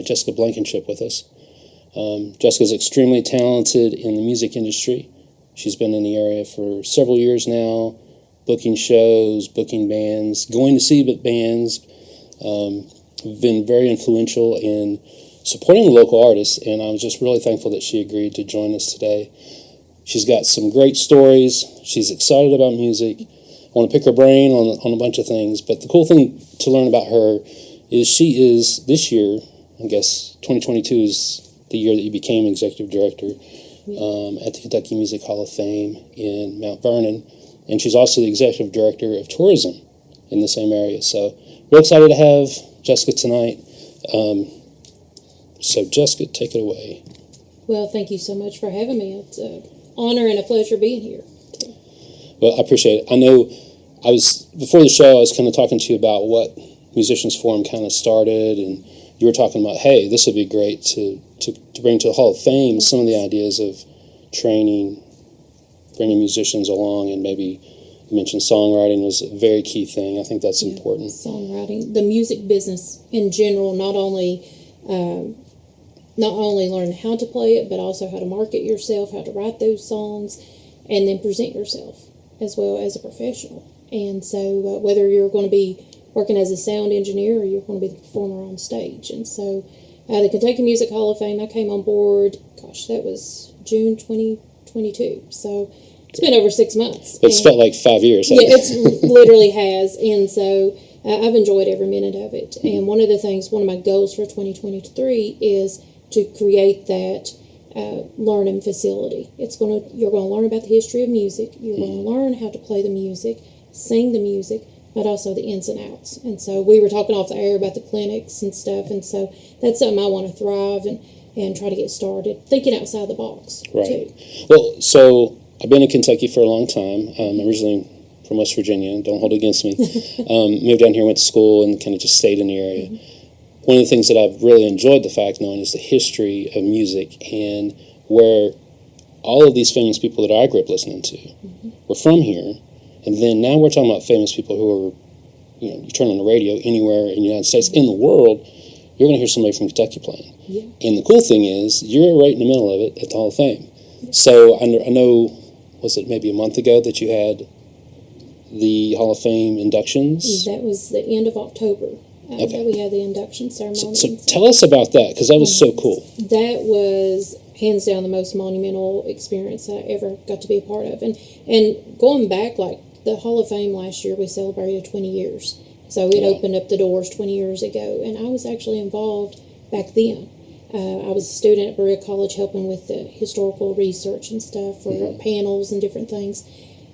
have Jessica Blankenship with us. Jessica's extremely talented in the music industry. She's been in the area for several years now, booking shows, booking bands, going to see bands, been very influential in supporting the local artists, and I was just really thankful that she agreed to join us today. She's got some great stories. She's excited about music. I want to pick her brain on a bunch of things, but the cool thing to learn about her is she is, this year, I guess 2022 is the year that you became executive director at the Kentucky Music Hall of Fame in Mount Vernon, and she's also the executive director of tourism in the same area. So we're excited to have Jessica tonight. So Jessica, take it away. Well, thank you so much for having me. It's an honor and a pleasure being here. Well, I appreciate it. I know before the show, I was kind of talking to you about what Musicians Forum kind of started, and you were talking about, hey, this would be great to bring to the Hall of Fame some of the ideas of training, bringing musicians along, and maybe you mentioned songwriting was a very key thing. I think that's important. Songwriting, the music business in general, not only learn how to play it, but also how to market yourself, how to write those songs, and then present yourself as well as a professional. And so whether you're going to be working as a sound engineer or you're going to be the performer on stage. And so the Kentucky Music Hall of Fame, I came on board, that was June 2022. So it's been over 6 months. It's felt like 5 years. Yeah, it literally has. And so I've enjoyed every minute of it. And one of my goals for 2023 is to create that learning facility. You're going to learn about the history of music. You're going to learn how to play the music, sing the music, but also the ins and outs. And so we were talking off the air about the clinics and stuff, and so that's something I want to thrive and try to get started, thinking outside the box. Right. Too. Well, so I've been in Kentucky for a long time. I'm originally from West Virginia. Don't hold it against me. Moved down here, went to school, and kind of just stayed in the area. Mm-hmm. One of the things that I've really enjoyed the fact knowing is the history of music and where all of these famous people that I grew up listening to were from here. And then now we're talking about famous people who are, you turn on the radio anywhere in the United States, in the world, you're going to hear somebody from Kentucky playing. Yeah. And the cool thing is, you're right in the middle of it at the Hall of Fame. Yeah. So I know, was it maybe a month ago that you had the Hall of Fame inductions? That was the end of October that we had the induction ceremony. So tell us about that, because that was so cool. That was hands down the most monumental experience I ever got to be a part of. And going back, like the Hall of Fame last year, we celebrated 20 years. So it opened up the doors 20 years ago, and I was actually involved back then. I was a student at Berea College helping with the historical research and stuff for panels and different things.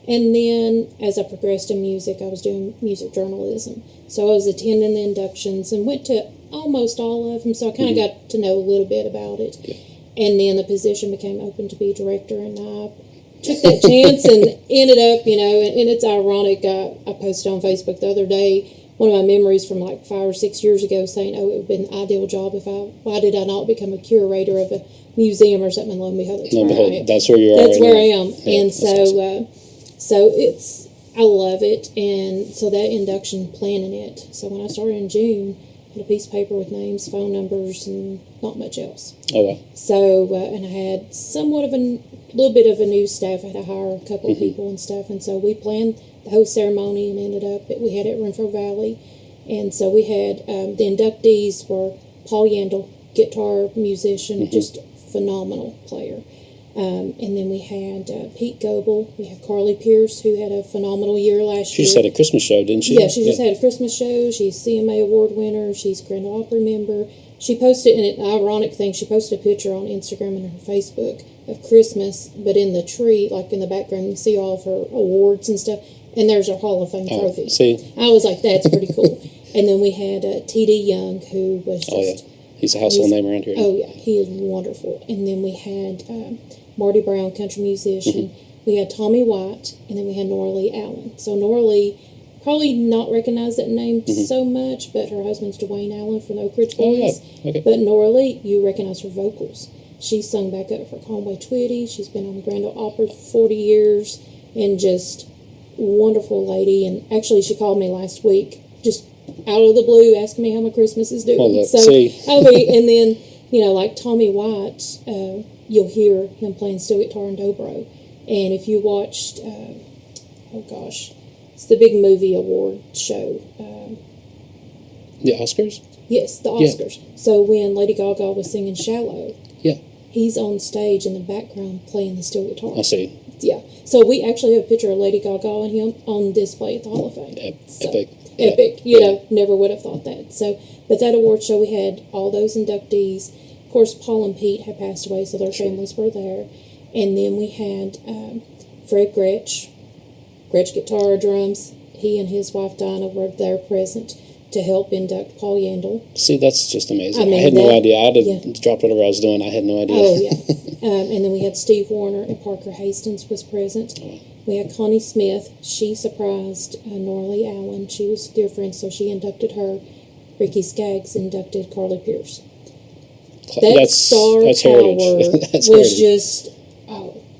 And then as I progressed in music, I was doing music journalism. So I was attending the inductions and went to almost all of them, so I kind of got to know a little bit about it. Yeah. And then the position became open to be director, and I took that chance and ended up, and it's ironic. I posted on Facebook the other day one of my memories from like 5 or 6 years ago saying, it would have been an ideal job why did I not become a curator of a museum or something? And lo and behold, that's where you are. That's where I am. Yeah, and so I love it. And so that induction, planning it. So when I started in June, a piece of paper with names, phone numbers, and not much else. Oh, wow. So, and I had somewhat of a little bit of a new staff. I had to hire a couple of people and stuff. And so we planned the whole ceremony and ended up, we had it at Renfrew Valley. And so we had, the inductees were Paul Yandel, guitar musician, just phenomenal player. And then we had Pete Goebel. We had Carly Pierce, who had a phenomenal year last year. She just had a Christmas show, didn't she? Yeah, she just had a Christmas show. She's CMA award winner. She's a Grand Opry member. She posted, and an ironic thing, she posted a picture on Instagram and her Facebook of Christmas, but in the tree, like in the background, you see all of her awards and stuff, and there's her Hall of Fame trophy. See? I was like, that's pretty cool. And then we had T.D. Young, who was just... He's a household name around here. Oh, yeah. He is wonderful. And then we had... Marty Brown, country musician. We had Tommy White, and then we had Nora Lee Allen. So Nora Lee, probably not recognize that name so much, but her husband's Dwayne Allen from the Oak Ridge Boys. Yeah. Okay. But Nora Lee, you recognize her vocals. She sung back up for Conway Twitty. She's been on the Grand Ole Opry for 40 years, and just wonderful lady. And actually, she called me last week, just out of the blue asking me how my Christmas is doing. Well, look, so, see. and then, like Tommy White, you'll hear him playing steel guitar and dobro. And if you watched, it's the big movie award show. The Oscars? Yes, the Oscars. Yeah. So when Lady Gaga was singing Shallow, yeah, he's on stage in the background playing the steel guitar. I see. Yeah. So we actually have a picture of Lady Gaga and him on display at the Hall of Fame. Epic. Epic. You never would have thought that. So, but that award show, we had all those inductees. Of course, Paul and Pete had passed away, so their families were there. And then we had Fred Gretsch guitar, drums. He and his wife Dinah were there present to help induct Paul Yandel. See, that's just amazing. I had no idea. I'd have dropped whatever I was doing. I had no idea. Oh, yeah. And then we had Steve Wariner and Parker Hastings was present. Oh. We had Connie Smith. She surprised Norley Allen. She was dear friends, so she inducted her. Ricky Skaggs inducted Carly Pierce. That's star power that's was heritage. Just,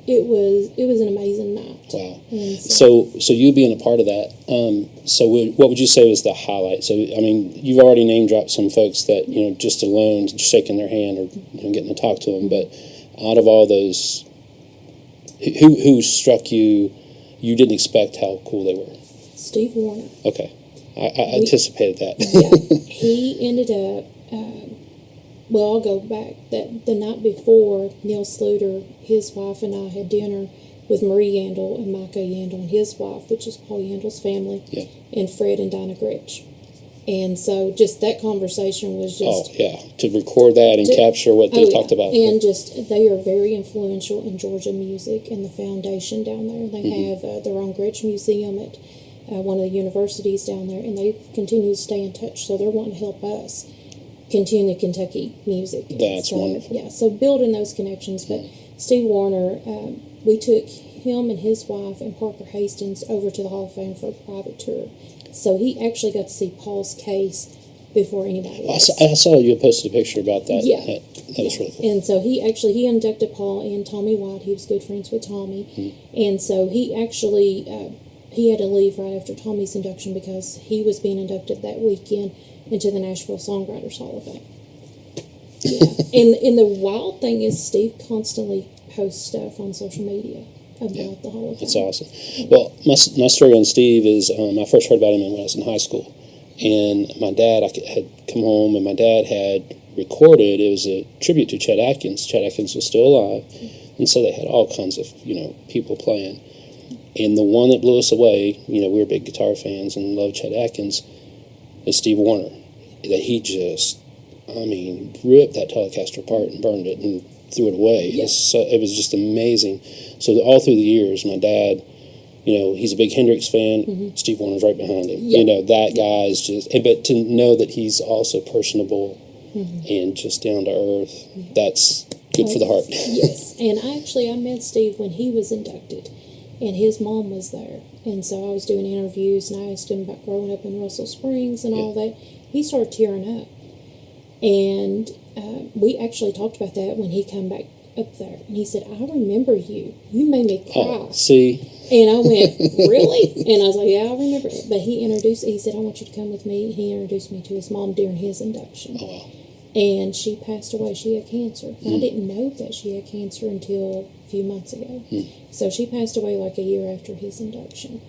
it was an amazing night. Wow. So you being a part of that, what would you say was the highlight? So, I mean, you've already name-dropped some folks that, just alone, just shaking their hand or getting to talk to them, but out of all those, who struck you, you didn't expect how cool they were? Steve Wariner. Okay. I anticipated that. Yeah. He ended up, I'll go back. The night before, Neil Sluter, his wife, and I had dinner with Marie Yandel and Micah Yandel and his wife, which is Paul Yandel's family, and Fred and Dinah Gretsch. And so just that conversation was just... Oh, yeah. To record that and capture what they talked about. And just, they are very influential in Georgia music and the foundation down there. They have their own Gretsch Museum at one of the universities down there, and they continue to stay in touch. So they're wanting to help us continue the Kentucky music. That's wonderful. Yeah, so building those connections. But Steve Wariner, we took him and his wife and Parker Hastings over to the Hall of Fame for a private tour. So he actually got to see Paul's case before anybody else. I saw you posted a picture about that. Yeah. That was really cool. And so he inducted Paul and Tommy White. He was good friends with Tommy. And so he actually, he had to leave right after Tommy's induction because he was being inducted that weekend into the Nashville Songwriters Hall of Fame. Yeah. and the wild thing is Steve constantly posts stuff on social media about the Hall of Fame. That's awesome. Well, my story on Steve is I first heard about him when I was in high school. And my dad, I had come home and my dad had recorded, it was a tribute to Chet Atkins. Chet Atkins was still alive. And so they had all kinds of, people playing. And the one that blew us away, we were big guitar fans and loved Chet Atkins, is Steve Wariner. That he just, ripped that Telecaster apart and burned it and threw it away. Yeah. It was just amazing. So all through the years, my dad, he's a big Hendrix fan. Steve Warner's right behind him. Yeah. That guy is just, but to know that he's also personable and just down to earth, that's good for the heart. Yes. And I met Steve when he was inducted, and his mom was there. And so I was doing interviews, and I asked him about growing up in Russell Springs and all that. He started tearing up. And we actually talked about that when he came back up there. And he said, I remember you. You made me cry. Oh, see? And I went, really? And I was like, yeah, I remember it. But he said, I want you to come with me. He introduced me to his mom during his induction. Oh, wow. And she passed away. She had cancer. I didn't know that she had cancer until a few months ago. So she passed away like a year after his induction.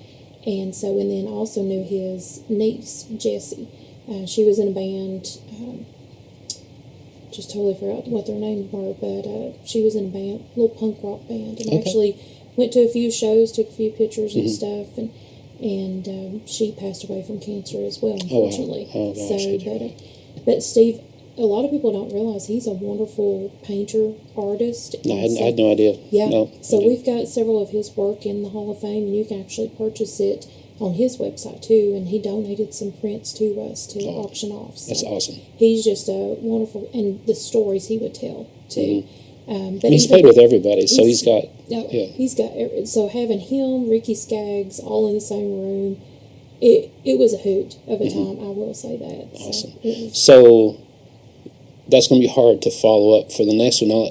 And then also knew his niece, Jessie. She was in a band, just totally forgot what their names were, but she was in a band, a little punk rock band, and actually went to a few shows, took a few pictures and stuff, and she passed away from cancer as well, unfortunately. Oh, gosh. But Steve, a lot of people don't realize he's a wonderful painter, artist. No, I had no idea. Yeah. No, so we've got several of his work in the Hall of Fame, and you can actually purchase it on his website too, and he donated some prints to us to auction off. So that's awesome. He's just a wonderful, and the stories he would tell too. But he's played with everybody, so he's got. He's got. So having him, Ricky Skaggs, all in the same room, it was a hoot of a time. I will say that. Awesome. So that's going to be hard to follow up for the next one. Now,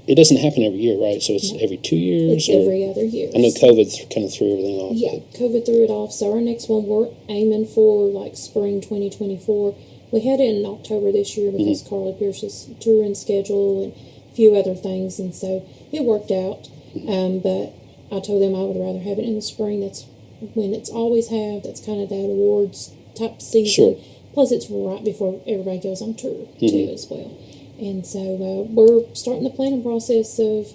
it doesn't happen every year, right? So it's every 2 years? It's every other year. I know COVID kind of threw everything off. Yeah, COVID threw it off. So our next one, we're aiming for like spring 2024. We had it in October this year because Carly Pierce's touring schedule and a few other things, and so it worked out. But I told them I would rather have it in the spring. That's when it's always have. That's kind of that awards type season. Sure. Plus, it's right before everybody goes on tour too as well. And so we're starting the planning process of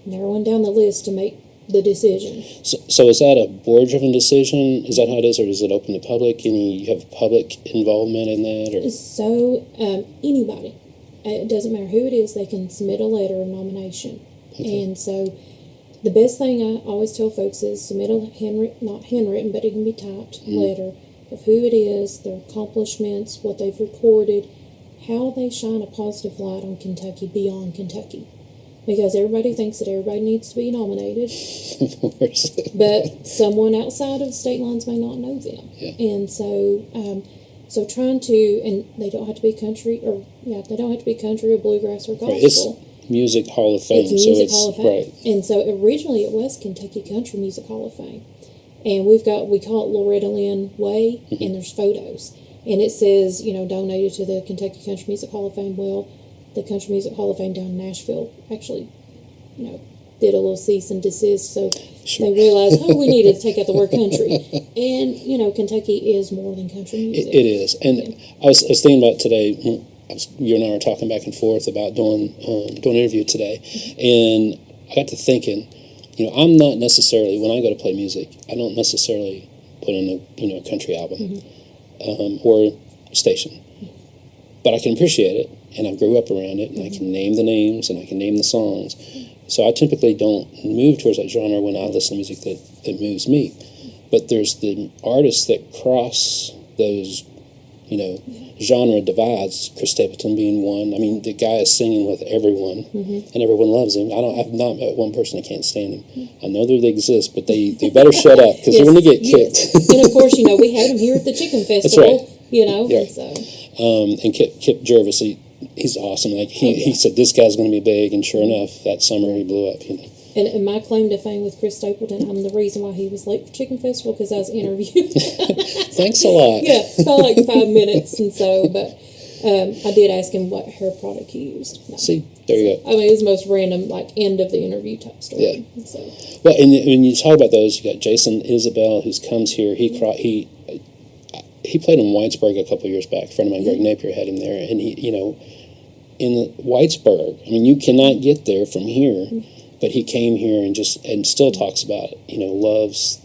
narrowing down the list to make the decision. So is that a board-driven decision? Is that how it is, or is it open to public? You have public involvement in that? Or? So anybody, it doesn't matter who it is, they can submit a letter of nomination. Okay. And so the best thing I always tell folks is submit a not handwritten, but it can be typed letter of who it is, their accomplishments, what they've recorded, how they shine a positive light on Kentucky beyond Kentucky. Because everybody thinks that everybody needs to be nominated. But someone outside of the state lines may not know them. Yeah. And so so trying to, and they don't have to be country, they don't have to be country or bluegrass or gospel. Right. It's Music Hall of Fame. It's Music Hall of Fame. Right. And so originally it was Kentucky Country Music Hall of Fame. And we call it Loretta Lynn Way, and there's photos. And it says, donated to the Kentucky Country Music Hall of Fame. Well, the Country Music Hall of Fame down in Nashville actually, did a little cease and desist. So they realized, we need to take out the word country. And, Kentucky is more than country music. It is. And I was thinking about today, you and I were talking back and forth about doing an interview today. And I got to thinking, I'm not necessarily, when I go to play music, I don't necessarily put in a country album. Or station, but I can appreciate it, and I grew up around it, and I can name the names, and I can name the songs. So I typically don't move towards that genre when I listen to music that moves me. But there's the artists that cross those, genre divides. Chris Stapleton being one. I mean, the guy is singing with everyone, and everyone loves him. I've not met one person that can't stand him. I know that they exist, but they better shut up because they're going to get kicked. And of course, we had him here at the Chicken Festival. That's right. And so. And Kip Jervis, he's awesome. Like he said, this guy's going to be big, and sure enough, that summer he blew up. And my claim to fame with Chris Stapleton, I'm the reason why he was late for Chicken Festival because I was interviewed. Thanks a lot. Yeah, about like 5 minutes, and so, but I did ask him what hair product he used. No. See, there you go. I mean, it was the most random, end of the interview type story. Yeah. So. Well, and when you talk about those, you got Jason Isabel, who comes here. He played in Whitesburg a couple of years back. A friend of mine, Greg Napier, had him there, and he, in the Whitesburg, I mean, you cannot get there from here. But he came here and still talks about it, loves,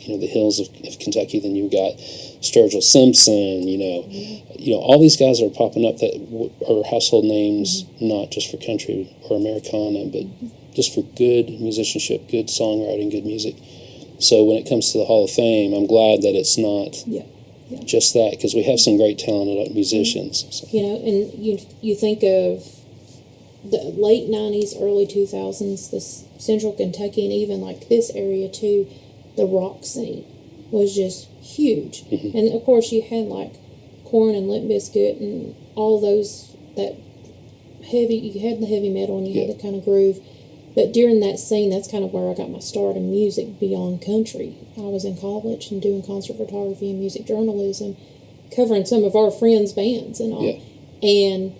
the hills of Kentucky. Then you've got Sturgill Simpson, all these guys that are popping up that are household names, not just for country or Americana, but just for good musicianship, good songwriting, good music. So when it comes to the Hall of Fame, I'm glad that it's not just that, because we have some great talented musicians. So. And you think of the late 90s, early 2000s, this central Kentucky, and even this area too, the rock scene was just huge. And of course you had Korn and Limp Bizkit and all those, that heavy, you had the heavy metal and you had the kind of groove. But during that scene, that's kind of where I got my start in music beyond country. I was in college and doing concert photography and music journalism, covering some of our friends' bands and all. And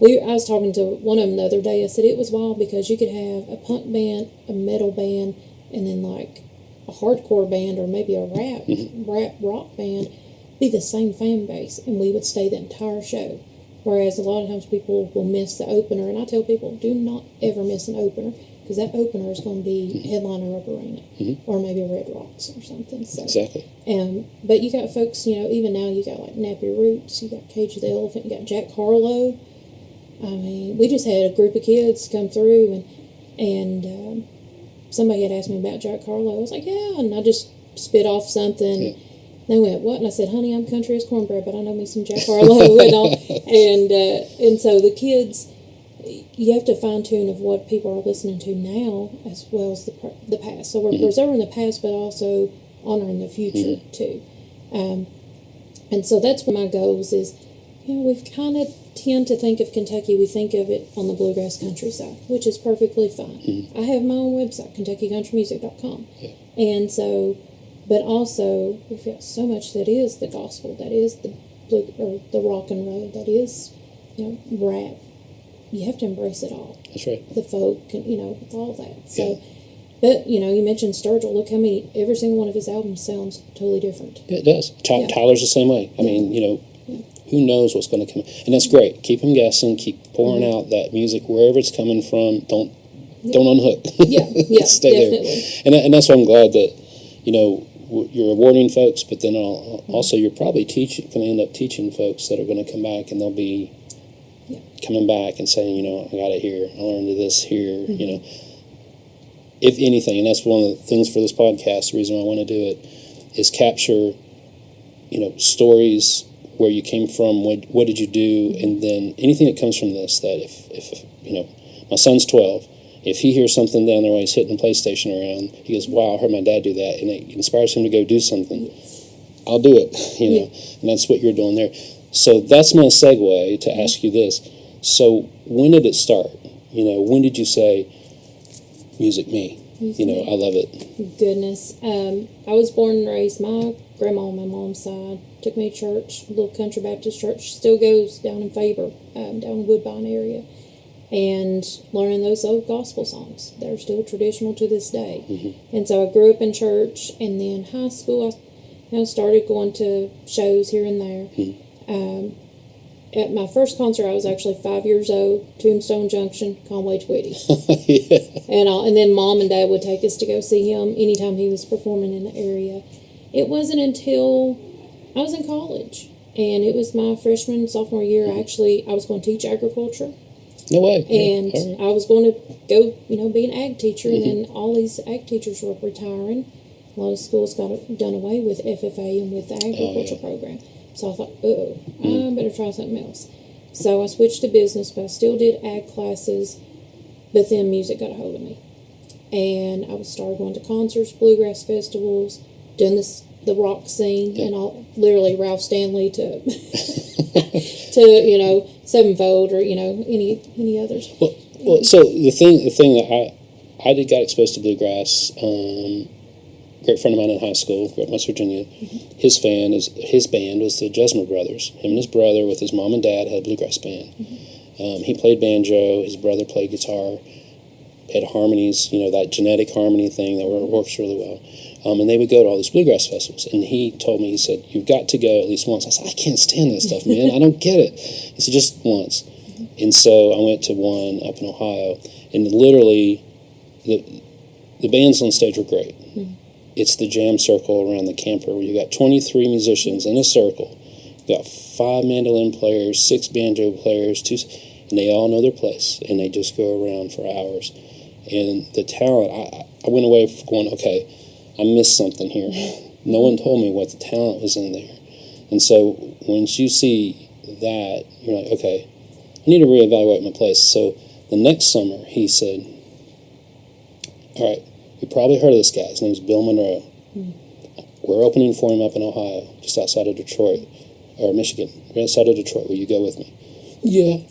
I was talking to one of them the other day. I said it was wild because you could have a punk band, a metal band, and then a hardcore band or maybe a rap rock band be the same fan base, and we would stay the entire show. Whereas a lot of times people will miss the opener, and I tell people, do not ever miss an opener, because that opener is going to be headliner of Arena or maybe Red Rocks or something. So, exactly. But you got folks, even now you got Nappy Roots, you got Cage the Elephant, you got Jack Harlow. I mean, we just had a group of kids come through, and somebody had asked me about Jack Harlow. I was like, yeah, and I just spit off something. Yeah. They went, what? And I said, honey, I'm country as cornbread, but I know me some Jack Harlow and all. And so the kids, you have to fine tune of what people are listening to now as well as the past. So we're preserving the past, but also honoring the future too. And so that's one of my goals is, we've kind of tend to think of Kentucky, we think of it on the bluegrass countryside, which is perfectly fine. Mm-hmm. I have my own website, KentuckyCountryMusic.com. Yeah. And so, but also, we've got so much that is the gospel, that is the the rock and roll, that is, rap. You have to embrace it all. That's right. The folk, all that. So, Yeah. but, you mentioned Sturgill. Look how every single one of his albums sounds totally different. Yeah, it does. Yeah. Tyler's the same way. I mean, who knows what's going to come. And that's great. Keep them guessing. Keep pouring out that music wherever it's coming from. Don't unhook. Yeah, Stay definitely. there. And that's why I'm glad that, you're awarding folks, but then also you're probably going to end up teaching folks that are going to come back, and they'll be coming back and saying, I got it here. I learned this here, If anything, and that's one of the things for this podcast, the reason I want to do it, is capture, stories, where you came from, what did you do, and then anything that comes from this, that if my son's 12, if he hears something down there while he's hitting the PlayStation around, he goes, wow, I heard my dad do that, and it inspires him to go do something, I'll do it, and that's what you're doing there. So that's my segue to ask you this. So when did it start? When did you say, music me? I love it. Goodness. I was born and raised, my grandma on my mom's side took me to church, a little country Baptist church, still goes down in Faber, down in Woodbine area, and learning those old gospel songs. They're still traditional to this day. Mm-hmm. And so I grew up in church, and then high school I started going to shows here and there. Mm-hmm. At my first concert, I was actually 5 years old, Tombstone Junction, Conway Twitty. Yeah. And then Mom and Dad would take us to go see him anytime he was performing in the area. It wasn't until I was in college, and it was my freshman, sophomore year, I was going to teach agriculture. No way. And I was going to go, be an ag teacher, and then all these ag teachers were retiring. A lot of schools got done away with FFA and with the agriculture program. So I thought, I better try something else. So I switched to business, but I still did ag classes, but then music got a hold of me. And I started going to concerts, bluegrass festivals, doing the rock scene, and literally Ralph Stanley to Sevenfold or any others. Well, so the thing that I got exposed to bluegrass. Great friend of mine in high school, grew up in West Virginia. Mm-hmm. His band was the Jesmer Brothers. Him and his brother, with his mom and dad, had a bluegrass band. Mm-hmm. He played banjo. His brother played guitar. Had harmonies, that genetic harmony thing that works really well. And they would go to all these bluegrass festivals. And he told me, he said, "You've got to go at least once." I said, "I can't stand that stuff, man. I don't get it." He said, "Just once." Mm-hmm. And so I went to one up in Ohio, and literally, the bands on stage were great. Mm-hmm. It's the jam circle around the camper where you got 23 musicians in a circle. You got 5 mandolin players, 6 banjo players, 2, and they all know their place, and they just go around for hours. And the talent, I went away going, okay, I missed something here. No one told me what the talent was in there. And so once you see that, you're like, okay, I need to reevaluate my place. So the next summer, he said, all right, you probably heard of this guy. His name's Bill Monroe. We're opening for him up in Ohio, just outside of Detroit, or Michigan, right outside of Detroit. Will you go with me? Yeah.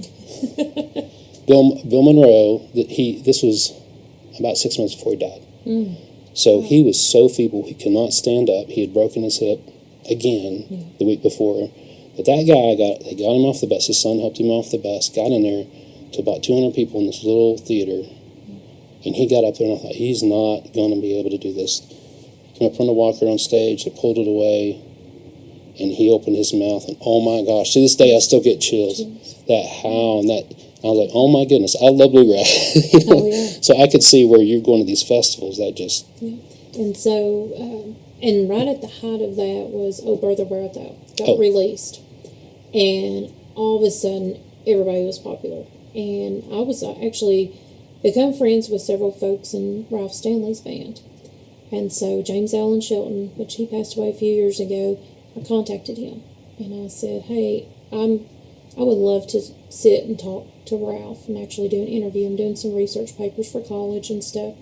Bill Monroe, this was about 6 months before he died. So he was so feeble, he could not stand up. He had broken his hip again the week before. But that guy, they got him off the bus. His son helped him off the bus, got in there to about 200 people in this little theater. And he got up there, and I thought, he's not going to be able to do this. He came up on the walker on stage, they pulled it away, and he opened his mouth, and oh my gosh, to this day I still get chills. That howl, and that, I was like, oh my goodness, I love bluegrass. Oh, yeah. So I could see where you're going to these festivals, that just... Yeah. And so, and right at the height of that was Oh Brother Where Art Thou got released. And all of a sudden, everybody was popular. And I was actually... become friends with several folks in Ralph Stanley's band. And so James Allen Shelton, which he passed away a few years ago, I contacted him. And I said, hey, I would love to sit and talk to Ralph and actually do an interview. I'm doing some research papers for college and stuff.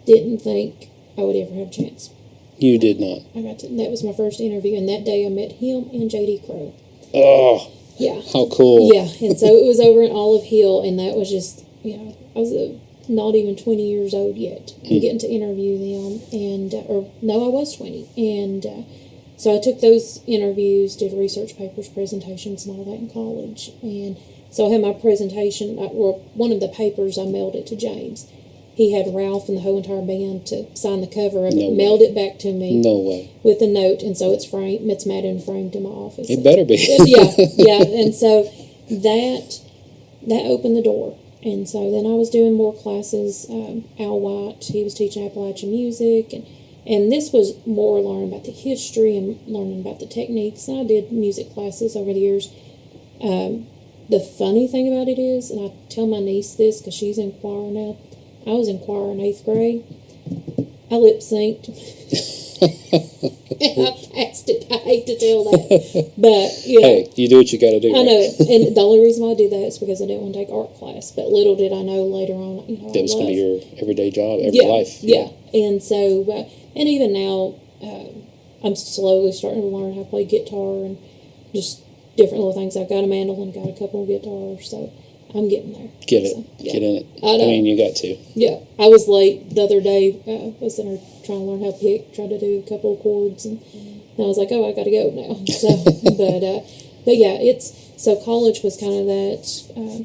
Didn't think I would ever have a chance. You did not. That was my first interview, and that day I met him and J.D. Crowe. Oh, Yeah. How cool. Yeah, and so it was over in Olive Hill, and that was just, I was not even 20 years old yet, and getting to interview them, and, or no, I was 20, and so I took those interviews, did research papers, presentations, and all that in college, and so I had my presentation, or one of the papers, I mailed it to James. He had Ralph and the whole entire band to sign the cover of it, mailed it back to me. No way. With a note, and so it's matted and framed in my office. It better be. yeah, and so that opened the door. And so then I was doing more classes. Al White, he was teaching Appalachian music, and this was more learning about the history and learning about the techniques. And I did music classes over the years. The funny thing about it is, and I tell my niece this because she's in choir now, I was in choir in 8th grade. I lip synced. And I passed it. I hate to tell that. But, Hey, you do what you got to do. I know. And the only reason why I did that is because I didn't want to take art class. But little did I know later on, that was going to be your everyday job, life. Yeah. And so, and even now, I'm slowly starting to learn how to play guitar and just different little things. I've got a mandolin, got a couple of guitars, so I'm getting there. Get it. Get in it. I mean, you got to. Yeah. I was late the other day. Was in there trying to learn how to pick, try to do a couple of chords, and I was like, oh, I got to go now. So, but yeah, so college was kind of that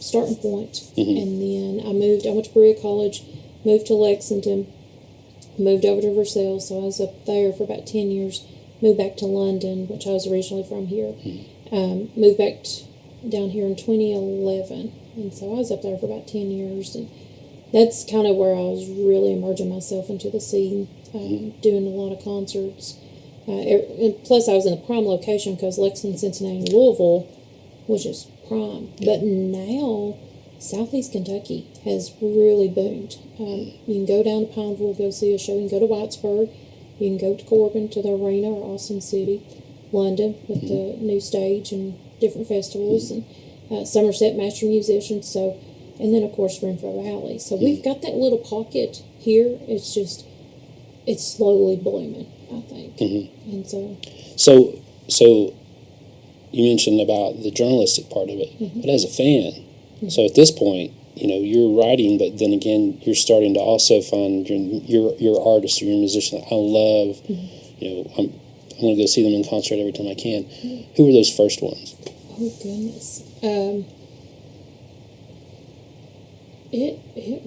starting point. And then I went to Berea College, moved to Lexington, moved over to Versailles, so I was up there for about 10 years, moved back to London, which I was originally from here, moved back down here in 2011, and so I was up there for about 10 years, and that's kind of where I was really immersing myself into the scene, doing a lot of concerts, and plus I was in a prime location because Lexington, Cincinnati, and Louisville was just prime, but now Southeast Kentucky has really boomed. You can go down to Pineville, go see a show. You can go to Whitesburg. You can go to Corbin, to the Arena, or Austin City, London with the new stage and different festivals, and Somerset Master Musicians. So, and then of course Renfrew Valley. So we've got that little pocket here. It's slowly blooming, I think. And so you mentioned about the journalistic part of it, but as a fan. So at this point, you're writing, but then again, you're starting to also find your artist or your musician that I love. I'm going to go see them in concert every time I can. Who were those first ones? Oh goodness, it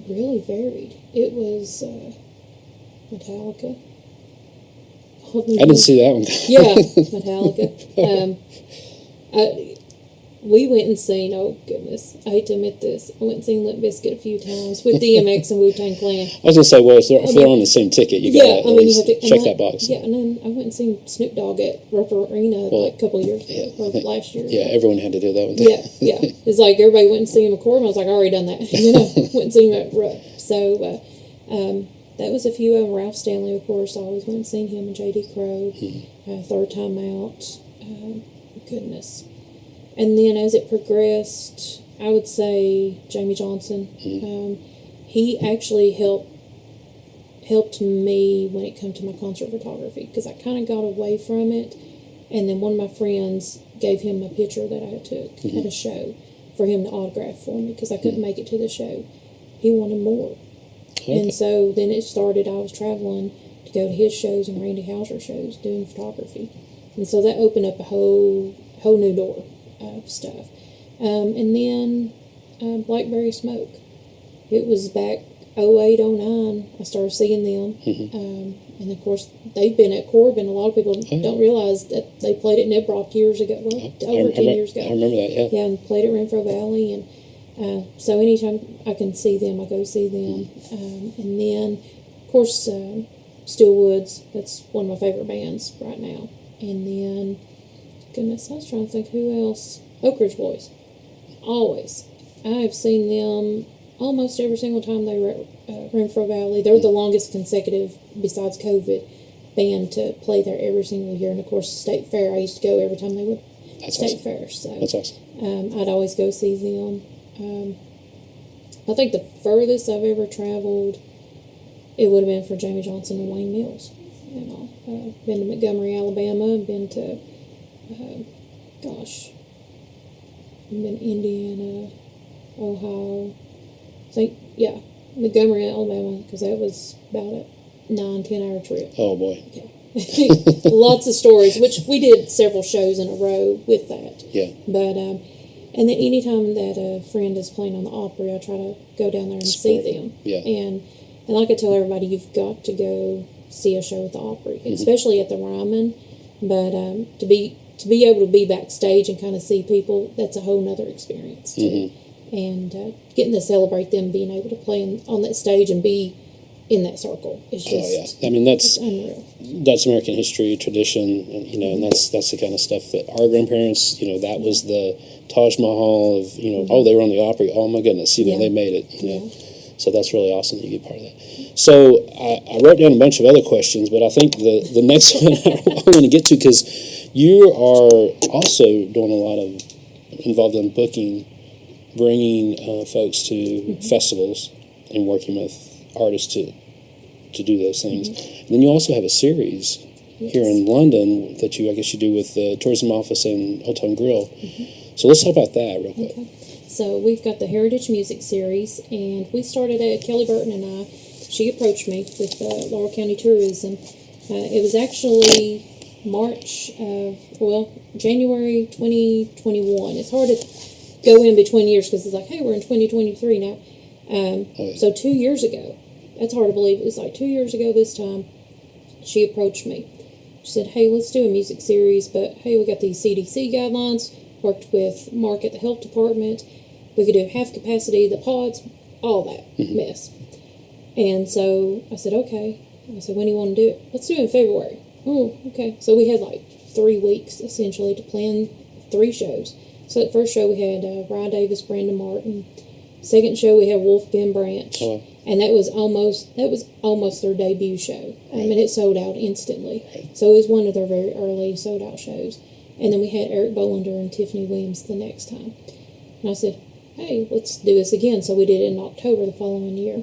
really varied. It was Metallica. I didn't see that one. Yeah, Metallica. We went and seen, oh goodness, I hate to admit this, I went and seen Limp Bizkit a few times with DMX and Wu-Tang Clan. I was going to say, well, if they're on the same ticket, you got to at least check that box. Yeah, and then I went and seen Snoop Dogg at Rupp Arena a couple of years ago, or last year. Yeah, everyone had to do that one. Yeah. It's like everybody went and seen him at Corbin. I was like, I already done that. Went and seen him at Rupp. So that was a few of them. Ralph Stanley, of course, I always went and seen him and J.D. Crowe. Third Time Out. Goodness. And then as it progressed, I would say Jamie Johnson. He actually helped me when it came to my concert photography because I kind of got away from it. And then one of my friends gave him a picture that I took at a show for him to autograph for me because I couldn't make it to the show. He wanted more. Okay. And so then it started, I was traveling to go to his shows and Randy Houser shows doing photography. And so that opened up a whole new door of stuff. And then Blackberry Smoke. It was back 08, 09. I started seeing them. And of course, they've been at Corbin. A lot of people don't realize that they played at Nibrock years ago. Well, over 10 years ago. I remember that, yeah. Yeah, and played at Renfrew Valley. And so anytime I can see them, I go see them. And then, of course, Stillwoods. That's one of my favorite bands right now. And then, goodness, I was trying to think who else. Oak Ridge Boys. Always. I have seen them almost every single time they were at Renfrew Valley. They're the longest consecutive, besides COVID, band to play there every single year. And of course, State Fair, I used to go every time they would. State Fair. So that's awesome. I'd always go see them. I think the furthest I've ever traveled, it would have been for Jamie Johnson and Wayne Mills. Been to Montgomery, Alabama. Been to, I've been Indiana, Ohio, yeah, Montgomery, Alabama, because that was about a 9-10 hour trip. Oh boy. Yeah. Lots of stories, which we did several shows in a row with that. Yeah. But and then anytime that a friend is playing on the Opry, I try to go down there and see them. Yeah. And like I tell everybody, you've got to go see a show at the Opry, especially at the Ryman. But to be able to be backstage and kind of see people, that's a whole nother experience too. And getting to celebrate them being able to play on that stage and be in that circle is just I mean, that's unreal. That's American history, tradition, and and that's the kind of stuff that our grandparents, that was the Taj Mahal of, oh, they were on the Opry, oh my goodness, they made it, So that's really awesome that you get part of that. So I wrote down a bunch of other questions, but I think the next one I want to get to, because you are also doing a lot of involved in booking, bringing folks to festivals and working with artists to do those things. And then you also have a series here in London that I guess you do with the Tourism Office and Old Town Grill. So let's talk about that real quick. Okay. So we've got the Heritage Music Series, and we started at Kelly Burton and I. She approached me with Laurel County Tourism. It was actually January 2021. It's hard to go in between years because it's like, hey, we're in 2023 now. So 2 years ago, that's hard to believe. It was like 2 years ago this time, she approached me. She said, hey, let's do a music series, but hey, we got these CDC guidelines, worked with Mark at the health department. We could do half capacity, the pods, all that mess. And so I said, okay. I said, when do you want to do it? Let's do it in February. Oh, okay. So we had like 3 weeks, essentially, to plan 3 shows. So the first show we had Ryan Davis, Brandon Martin. Second show we had Wolf Ben Branch. Oh. And that was almost their debut show. I mean, it sold out instantly. So it was one of their very early sold out shows. And then we had Eric Bolander and Tiffany Williams the next time. And I said, hey, let's do this again. So we did it in October the following year.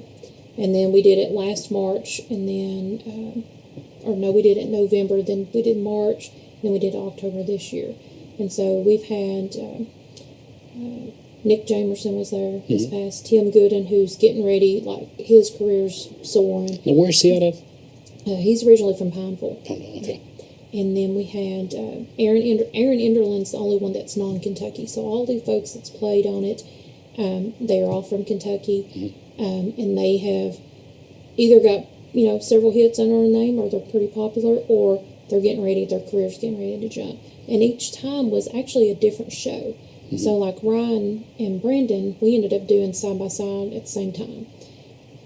And then we did it last March, and then, we did it in November, then we did March, and then we did October this year. And so we've had Nick Jamerson was there this past, Tim Gooden, who's getting ready, like his career's soaring. Now, where's he out of? He's originally from Pineville. Okay. And then we had Aaron Enderlin's the only one that's non-Kentucky. So all the folks that's played on it, they are all from Kentucky. And they have either got, several hits under their name, or they're pretty popular, or their career's getting ready to jump. And each time was actually a different show. So like Ryan and Brandon, we ended up doing side by side at the same time.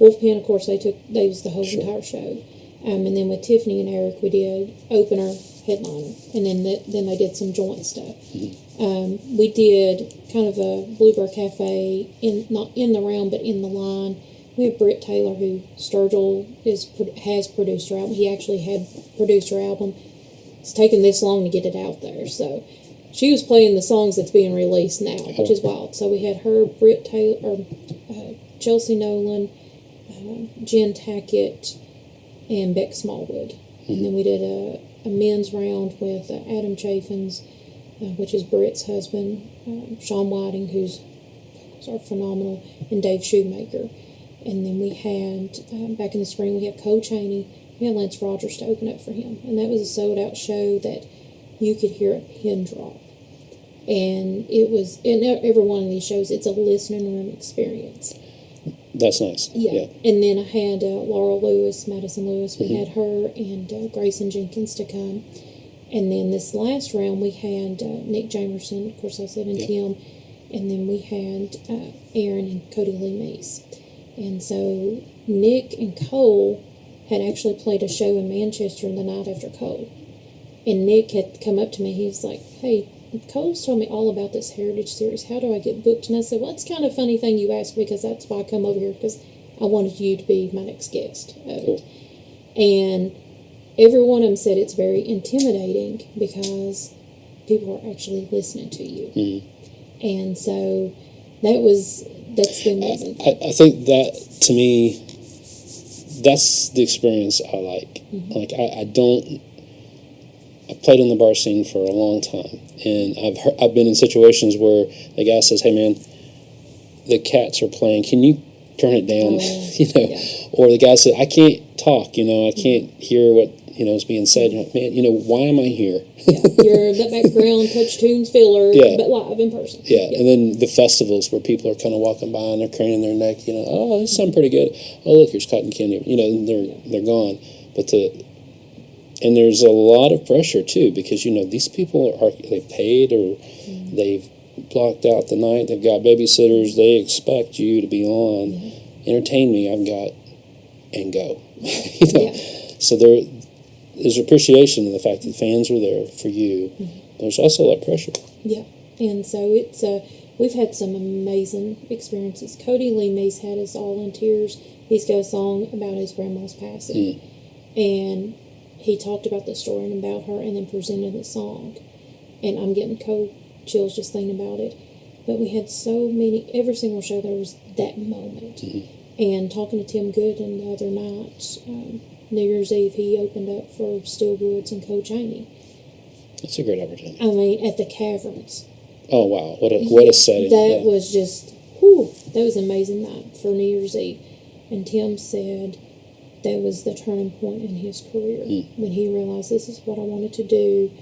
Wolfpen, of course, they was the whole entire show. And then with Tiffany and Eric, we did opener, headliner, and then they did some joint stuff. We did kind of a Bluegrass Cafe, not in the round, but in the line. We have Britt Taylor, who Sturgill has produced her album. He actually had produced her album. It's taken this long to get it out there, so she was playing the songs that's being released now, which is wild. So we had her, Britt Taylor, Chelsea Nolan, Jen Tackett, and Beck Smallwood. And then we did a men's round with Adam Chaffins, which is Britt's husband, Sean Whiting, who's phenomenal, and Dave Shoemaker. And then we had, back in the spring, we had Cole Chaney. We had Lance Rogers to open up for him. And that was a sold-out show that you could hear a pin drop. And it was, in every one of these shows, it's a listening room experience. That's nice. Yeah. And then I had Laurel Lewis, Madison Lewis. We had her and Grayson Jenkins to come. And then this last round, we had Nick Jamerson, of course I said, and Tim. And then we had Aaron and Cody Lee Mace. And so Nick and Cole had actually played a show in Manchester the night after Cole. And Nick had come up to me. He was like, hey, Cole's told me all about this Heritage Series. How do I get booked? And I said, well, it's kind of a funny thing you asked, because that's why I come over here, because I wanted you to be my next guest. Cool. And every one of them said it's very intimidating because people are actually listening to you. And so that's the amazing thing. I think that, to me, that's the experience I like. Like, I I've played in the bar scene for a long time, and I've been in situations where the guy says, "Hey man, the cats are playing. Can you turn it down?" Or the guy said, "I can't talk. I can't hear what is being said." Man, why am I here? You're the background touch tunes filler, but live in person. And then the festivals where people are kind of walking by and they're craning their neck. Oh, this sounds pretty good. Oh, look, here's cotton candy. And they're gone. And there's a lot of pressure too, because these people they've paid or they've blocked out the night. They've got babysitters. They expect you to be on. Entertain me. I've got and go. So there's appreciation of the fact that fans were there for you. There's also a lot of pressure. Yeah, and so it's we've had some amazing experiences. Cody Lee Meese had us all in tears. He's got a song about his grandma's passing, and he talked about the story and about her, and then presented the song. And I'm getting cold chills just thinking about it. But we had so many. Every single show there was that moment. And talking to Tim Gooden the other night. New Year's Eve, he opened up for Still Woods and Cole Chaney. That's a great opportunity. I mean, at the Caverns. Oh, wow. What a setting. That was just, that was an amazing night for New Year's Eve. And Tim said that was the turning point in his career when he realized this is what I wanted to do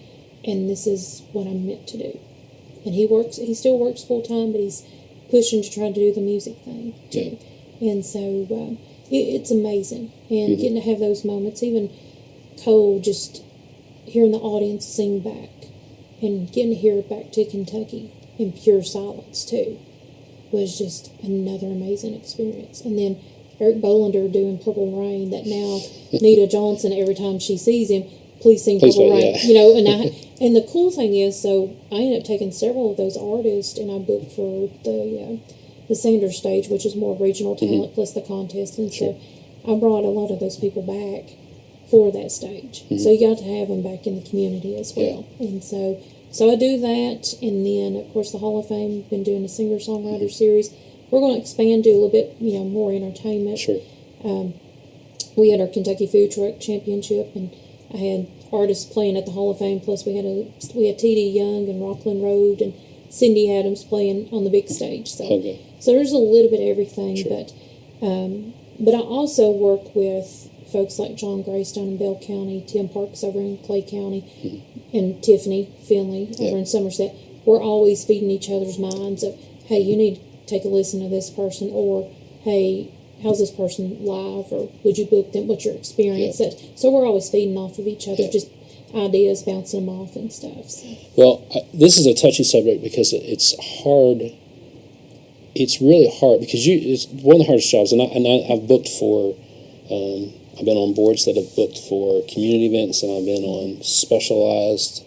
and this is what I'm meant to do. And he still works full time, but he's pushing to try to do the music thing too. And so it's amazing. And getting to have those moments, even Cole just hearing the audience sing back and getting to hear it back to Kentucky in pure silence too was just another amazing experience. And then Eric Bolender doing Purple Rain, that now Nita Johnson, every time she sees him, please sing Purple Rain. And the cool thing is, so I ended up taking several of those artists and I booked for the Sanders stage, which is more regional talent plus the contest. And so I brought a lot of those people back for that stage. So you got to have them back in the community as well. And so I do that. And then, of course, the Hall of Fame, been doing a singer-songwriter series. We're going to expand, do a little bit, more entertainment. We had our Kentucky Food Truck Championship, and I had artists playing at the Hall of Fame. Plus, we had T.D. Young and Rockland Road and Cindy Adams playing on the big stage. So there's a little bit of everything. But I also work with folks like John Greystone in Bell County, Tim Parks over in Clay County, and Tiffany Finley over in Somerset. We're always feeding each other's minds of, hey, you need to take a listen to this person, or hey, how's this person live, or would you book them, what's your experience? So we're always feeding off of each other, just ideas, bouncing them off and stuff. So. Well, this is a touchy subject because it's hard. It's really hard because it's one of the hardest jobs, and I've booked for. I've been on boards that have booked for community events, and I've been on specialized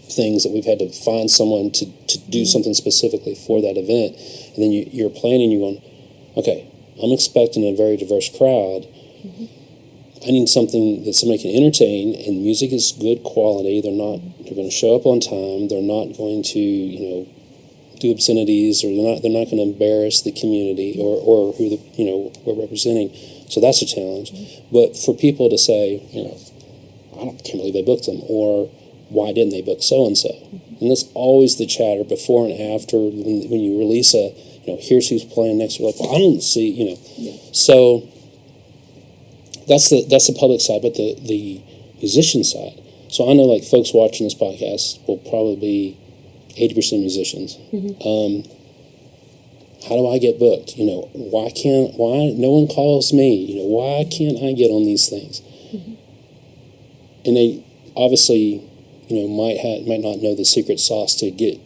things that we've had to find someone to do something specifically for that event. And then you're planning, you're going, okay, I'm expecting a very diverse crowd. I need something that somebody can entertain, and the music is good quality. They're going to show up on time. They're not going to, do obscenities, or they're not going to embarrass the community or who we're representing. So that's a challenge. But for people to say, I can't believe they booked them, or why didn't they book so-and-so? And that's always the chatter before and after when you release here's who's playing next week. Well, I don't see, So that's the public side, but the musician side. So I know, like, folks watching this podcast will probably be 80% musicians. How do I get booked? Why no one calls me? Why can't I get on these things? And they obviously, might not know the secret sauce to get,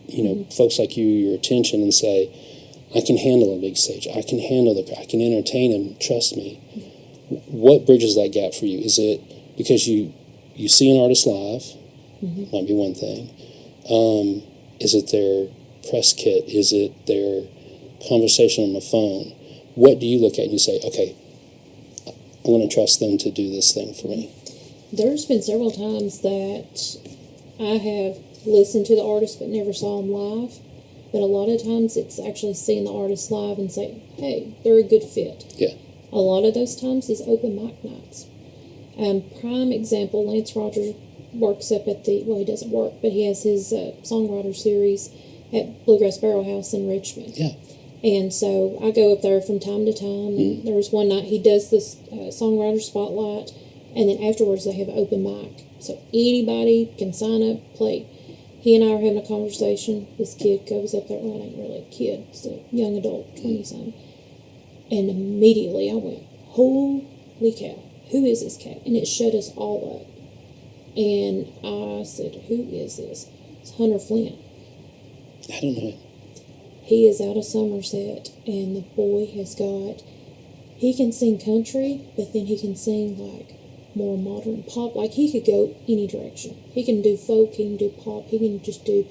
folks like you your attention and say, I can handle a big stage. I can handle I can entertain them. Trust me. What bridges that gap for you? Is it because you see an artist live? Might be one thing. Is it their press kit? Is it their conversation on the phone? What do you look at and you say, okay, I'm going to trust them to do this thing for me? There's been several times that I have listened to the artist but never saw them live. But a lot of times it's actually seeing the artist live and say, hey, they're a good fit. A lot of those times is open mic nights. Prime example, Lance Rogers works up at he doesn't work, but he has his songwriter series at Bluegrass Barrel House in Richmond. Yeah. And so I go up there from time to time, and there was one night he does this songwriter spotlight, and then afterwards they have an open mic. So anybody can sign up, play. He and I are having a conversation. This kid goes up there, well, it ain't really a kid, it's a young adult, 20-something. And immediately I went, holy cow, who is this cat? And it shut us all up. And I said, who is this? It's Hunter Flint. I don't know. He is out of Somerset, and the boy he can sing country, but then he can sing like more modern pop. Like he could go any direction. He can do folk, he can do pop, he can just do,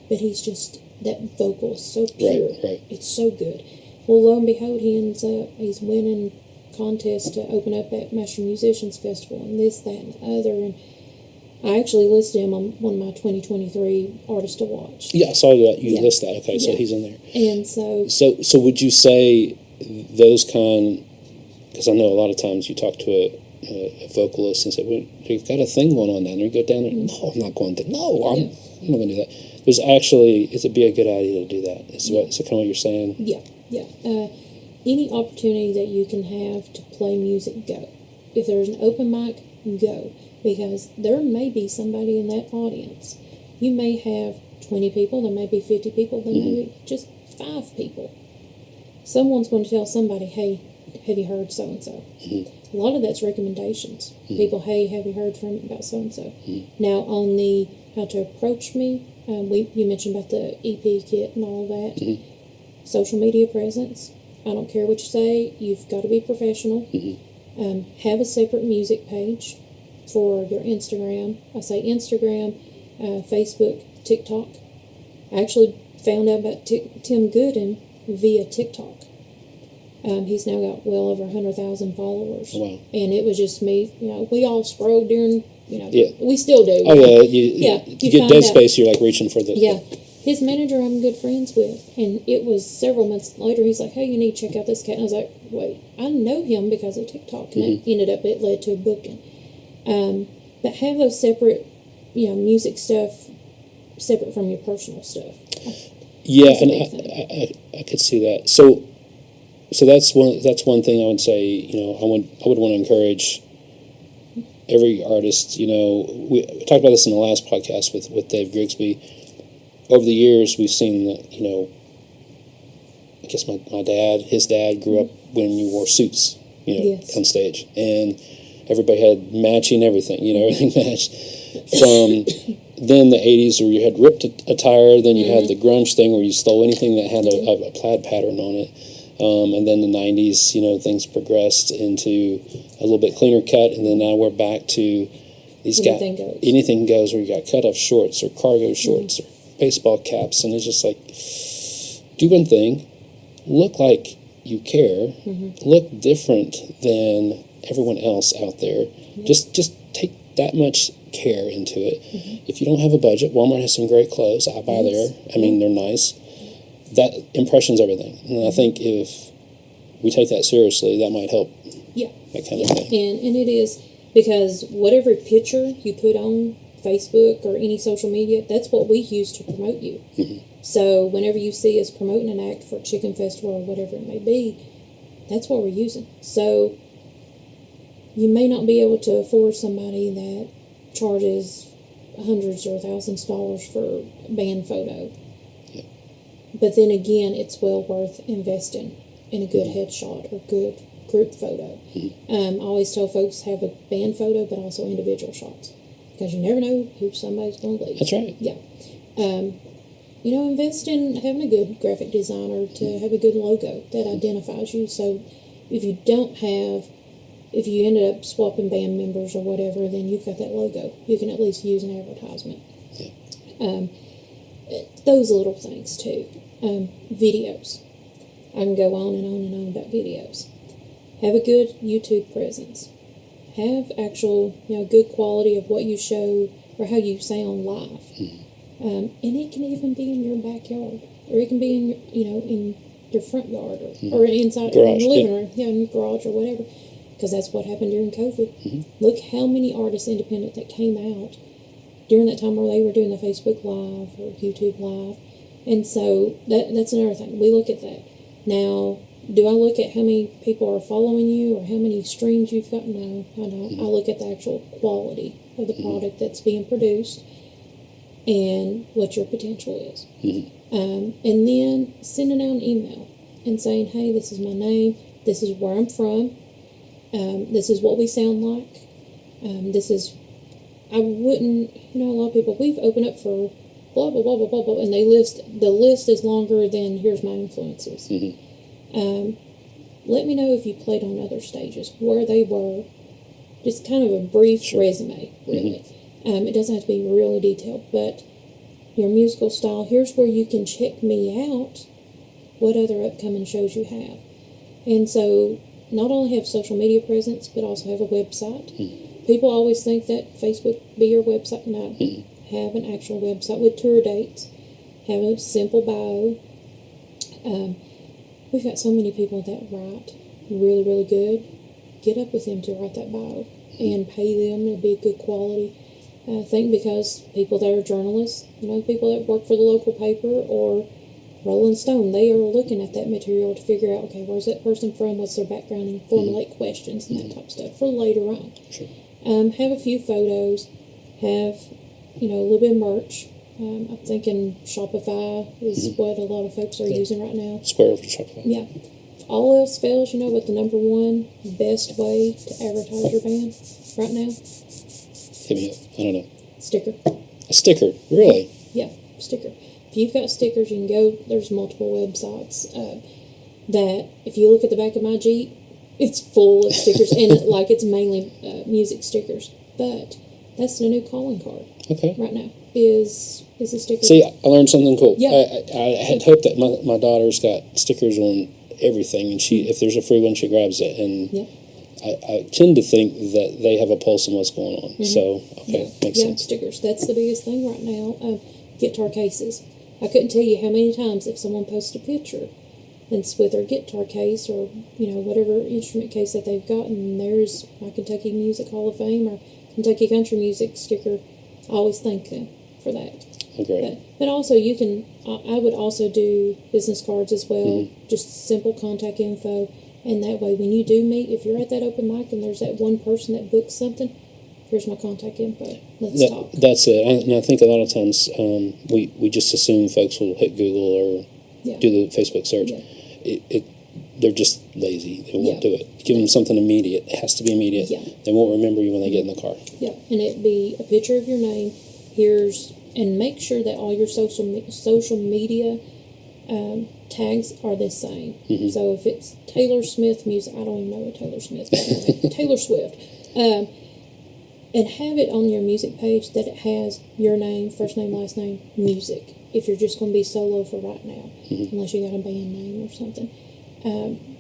but that vocal is so pure. Right. It's so good. Well, lo and behold, he's winning contests to open up at Master Musicians Festival and this, that, and the other. And I actually listed him on one of my 2023 artists to watch. Yeah, I saw that. You list that. Okay, so he's in there. And so... So would you say those kind... Because I know a lot of times you talk to a vocalist and say, well, you've got a thing going on down there. You go down there. No, I'm not going to. No, I'm not going to do that. There's actually... It'd be a good idea to do that. Is that kind of what you're saying? Yeah. Any opportunity that you can have to play music, go. If there's an open mic, go. Because there may be somebody in that audience. You may have 20 people, there may be 50 people, there may be just 5 people. Someone's going to tell somebody, hey, have you heard so-and-so? A lot of that's recommendations. People, hey, have you heard about so-and-so? Now, on the how to approach me, you mentioned about the EP kit and all that. Social media presence. I don't care what you say, you've got to be professional. Have a separate music page for your Instagram. I say Instagram, Facebook, TikTok. I actually found out about Tim Gooden via TikTok. He's now got well over 100,000 followers. Wow. And it was just me. We all scrolled during, we still do. Oh, yeah. You get dead space, you're like reaching for the... Yeah. His manager I'm good friends with, and it was several months later, he's like, hey, you need to check out this cat. And I was like, wait, I know him because of TikTok. And it led to a booking. But have those separate, music stuff separate from your personal stuff. Yeah, and I could see that. So that's one thing I would say. I would want to encourage every artist. We talked about this in the last podcast with Dave Grigsby. Over the years, we've seen that. I guess his dad grew up when you wore suits. On stage, and everybody had matching everything. Everything matched. From then the 80s where you had ripped attire, then you had the grunge thing where you stole anything that had a plaid pattern on it. And then the 90s, things progressed into a little bit cleaner cut, and then now we're back to these guys. Anything goes where you got cut-off shorts or cargo shorts or baseball caps, and it's just like, do one thing, look like you care, look different than everyone else out there. Just take that much care into it. If you don't have a budget, Walmart has some great clothes. I buy there. I mean, they're nice. That impression's everything, and I think if we take that seriously, that might help. Yeah, that kind of thing. And it is, because whatever picture you put on Facebook or any social media, that's what we use to promote you. So whenever you see us promoting an act for a chicken festival or whatever it may be, that's what we're using. So you may not be able to afford somebody that charges hundreds or thousands of dollars for a band photo. But then again, it's well worth investing in a good headshot or good group photo. I always tell folks, have a band photo, but also individual shots, because you never know who somebody's going to leave. That's right. Yeah. Invest in having a good graphic designer to have a good logo that identifies you. So if you ended up swapping band members or whatever, then you've got that logo. You can at least use an advertisement. Yeah. Those little things too. Videos. I can go on and on and on about videos. Have a good YouTube presence. Have actual, good quality of what you show or how you sound live. And it can even be in your backyard, or it can be in your front yard, or inside in your living room, in your garage or whatever. Because that's what happened during COVID. Look how many artists independent that came out during that time where they were doing the Facebook Live or YouTube Live. And so that's another thing. We look at that. Now, do I look at how many people are following you or how many streams you've got? No, I don't. I look at the actual quality of the product that's being produced and what your potential is. And then sending out an email and saying, hey, this is my name. This is where I'm from. This is what we sound like. This is, I wouldn't, a lot of people, we've opened up for blah, blah, blah, blah, blah, blah, and the list is longer than here's my influences. Let me know if you played on other stages, where they were, just kind of a brief resume, really. It doesn't have to be really detailed, but your musical style, here's where you can check me out, what other upcoming shows you have. And so, not only have social media presence, but also have a website. People always think that Facebook be your website. No. Have an actual website with tour dates. Have a simple bio. We've got so many people that write really, really good. Get up with them to write that bio and pay them to be good quality. I think because people that are journalists, people that work for the local paper or Rolling Stone, they are looking at that material to figure out, okay, where's that person from, what's their background, and formulate questions and that type of stuff for later on. Have a few photos, have, a little bit of merch. I'm thinking Shopify is what a lot of folks are using right now. Square for Shopify. Yeah. If all else fails, what the number one best way to advertise your band right now? Hit me up. I don't know. Sticker. A sticker? Really? Yeah, sticker. If you've got stickers, you can go, there's multiple websites that if you look at the back of my Jeep, it's full of stickers, and it's mainly music stickers. But that's the new calling card right now, is a sticker. See, I learned something cool. Yeah. I had hoped that my daughter's got stickers on everything, and if there's a free one, she grabs it. And I tend to think that they have a pulse on what's going on. So, makes sense. Stickers. That's the biggest thing right now. Guitar cases. I couldn't tell you how many times if someone posts a picture and it's with their guitar case or, whatever instrument case that they've got, and there's my Kentucky Music Hall of Fame or Kentucky Country Music sticker, I always thank them for that. Okay. But also you can, I would also do business cards as well, just simple contact info, and that way when you do meet, if you're at that open mic and there's that one person that books something, here's my contact info. Let's talk. That's it. And I think a lot of times we just assume folks will hit Google or do the Facebook search. They're just lazy. They won't do it. Give them something immediate. It has to be immediate. They won't remember you when they get in the car. Yeah, and it'd be a picture of your name. And make sure that all your social media tags are the same. So if it's Taylor Smith music, I don't even know what Taylor Smith is. Taylor Swift. And have it on your music page that it has your name, first name, last name, music. If you're just going to be solo for right now, unless you got a band name or something.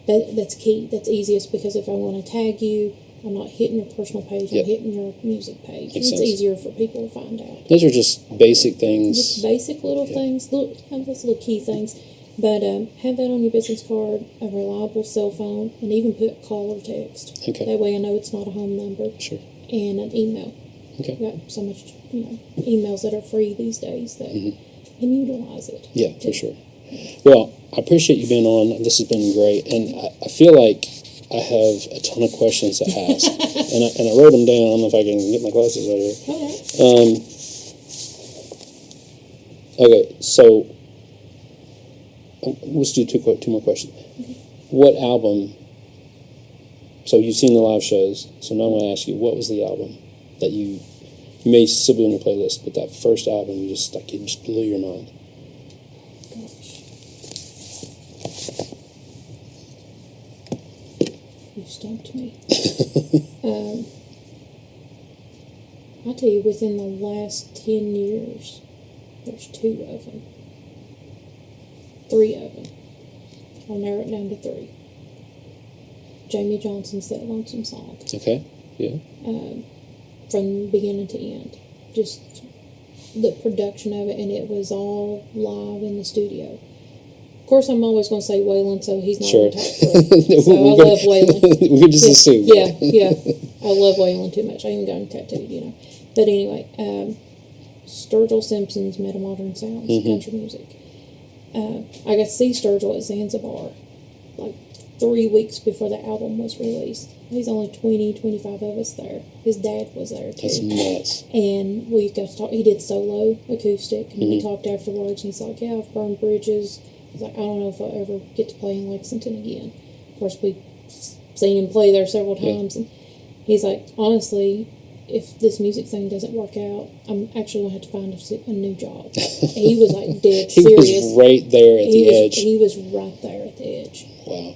That's key. That's easiest because if I want to tag you, I'm not hitting your personal page, I'm hitting your music page. Makes sense. Easier for people to find out. Those are just basic things. Just basic little things, those little key things. But have that on your business card, a reliable cell phone, and even put call or text. That way I know it's not a home number. And an email. We've got so much, emails that are free these days that and utilize it. Yeah, for sure. Well, I appreciate you being on. This has been great, and I feel like I have a ton of questions to ask, and I wrote them down. I don't know if I can get my glasses out here. Okay, so let's do two more questions. What album? So you've seen the live shows, so now I'm going to ask you, what was the album that you may still be on your playlist, but that first album it just blew your mind? Gosh. You stumped me. I'll tell you, within the last 10 years, there's 2 of them. 3 of them. I'll narrow it down to 3. Jamie Johnson's That Lonesome Song. Okay, yeah. From beginning to end. Just the production of it, and it was all live in the studio. Of course, I'm always going to say Waylon, so he's not in the top 3. So I love Waylon. We could just assume. Yeah. I love Waylon too much. I even got him tattooed, But anyway, Sturgill Simpson's Meta Modern Sounds, country music. I got to see Sturgill at Zanzibar, like 3 weeks before the album was released. There's only 25 of us there. His dad was there too. That's nuts. And we got to talk. He did solo acoustic, and we talked afterwards. And he's like, "Yeah, I've burned bridges." He's like, "I don't know if I'll ever get to play in Lexington again." Of course, we've seen him play there several times, and he's like, "Honestly, if this music thing doesn't work out, I'm actually gonna have to find a new job." He was like dead He serious. was right there at the edge. He was right there at the edge. Wow.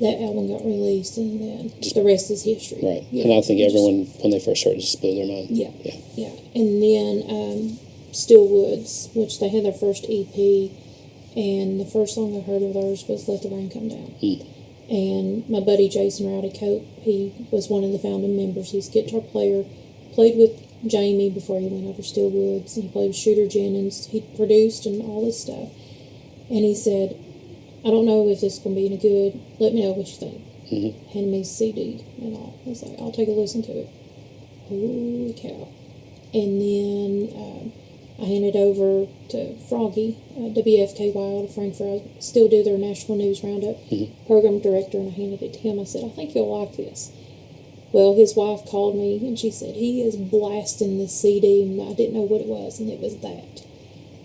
That album got released, and then the rest is history. Right. Yeah. And I think everyone, when they first started, just blew their mind. Yeah. And then Still Woods, which they had their first EP, and the first song I heard of theirs was Let the Rain Come Down. And my buddy Jason Rowdy Cope, he was one of the founding members. He's a guitar player, played with Jamie before he went over Still Woods, and he played with Shooter Jennings. He produced and all this stuff. And he said, "I don't know if this is going to be any good. Let me know what you think." Handed me his CD and all. I was like, "I'll take a listen to it." Holy cow. And then I handed over to Froggy, WFK Wild of Frankfurt. I still do their National News Roundup program director, and I handed it to him. I said, "I think you'll like this." Well, his wife called me, and she said, "He is blasting this CD," and I didn't know what it was, and it was that.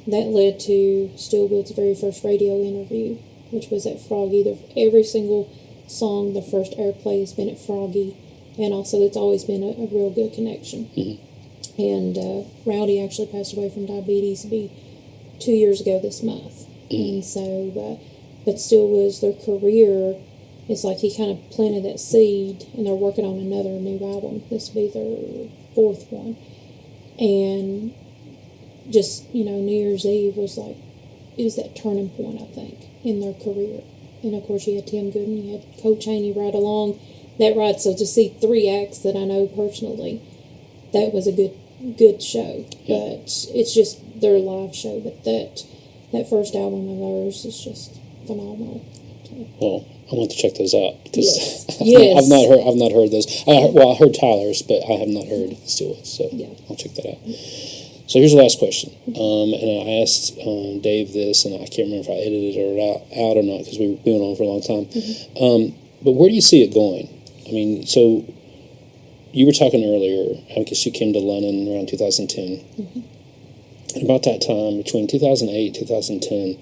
That led to Stillwood's very first radio interview, which was at Froggy. Every single song, the first airplay has been at Froggy, and also it's always been a real good connection. And Rowdy actually passed away from diabetes. It'll be 2 years ago this month. And so, but still was their career. It's like he kind of planted that seed, and they're working on another new album. This will be their fourth one. And just, New Year's Eve was like, it was that turning point, I think, in their career. And of course, you had Tim Gooden, you had Cole Chaney ride along that ride. So to see 3 acts that I know personally, that was a good show. But it's just their live show. But that first album of theirs is just phenomenal. Well, I want to check those out because Yes. I've not heard those. I heard Tyler's, but I have not heard Steelwood, so I'll check that out. So here's the last question, and I asked Dave this, and I can't remember if I edited it out or not because we went on for a long time. But where do you see it going? I mean, so you were talking earlier, I guess you came to London around 2010. And about that time, between 2008 and 2010,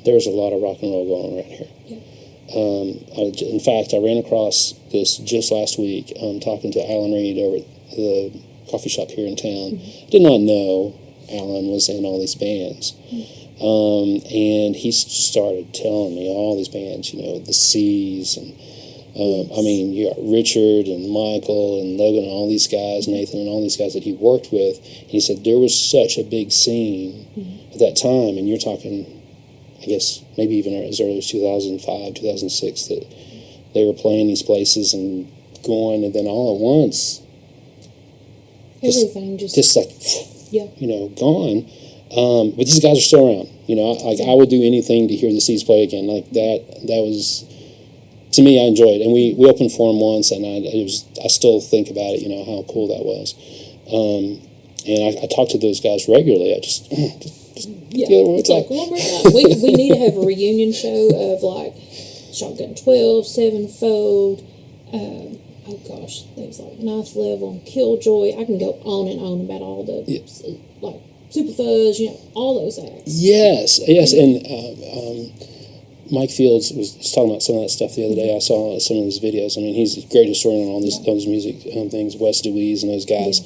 there was a lot of rock and roll going on around here. In fact, I ran across this just last week talking to Alan Reed over at the coffee shop here in town. Did not know Alan was in all these bands. And he started telling me all these bands, the Seas, and I mean, you got Richard and Michael and Logan and all these guys, Nathan and all these guys that he worked with. And he said there was such a big scene at that time, and you're talking, I guess, maybe even as early as 2005, 2006, that they were playing these places and going, and then all at once, everything just like, gone. But these guys are still around. I would do anything to hear the Seas play again. Like that was, to me, I enjoyed it. And we opened for them once, and I still think about it, how cool that was. And I talk to those guys regularly. I just it's like one more time. We need to have a reunion show of like Shotgun 12, Sevenfold, oh gosh, things like Ninth Level and Killjoy. I can go on and on about all the like Superfuzz, all those acts. Yes, and Mike Fields was talking about some of that stuff the other day. I saw some of his videos. I mean, he's a great historian on all those music things, Wes DeWeese and those guys.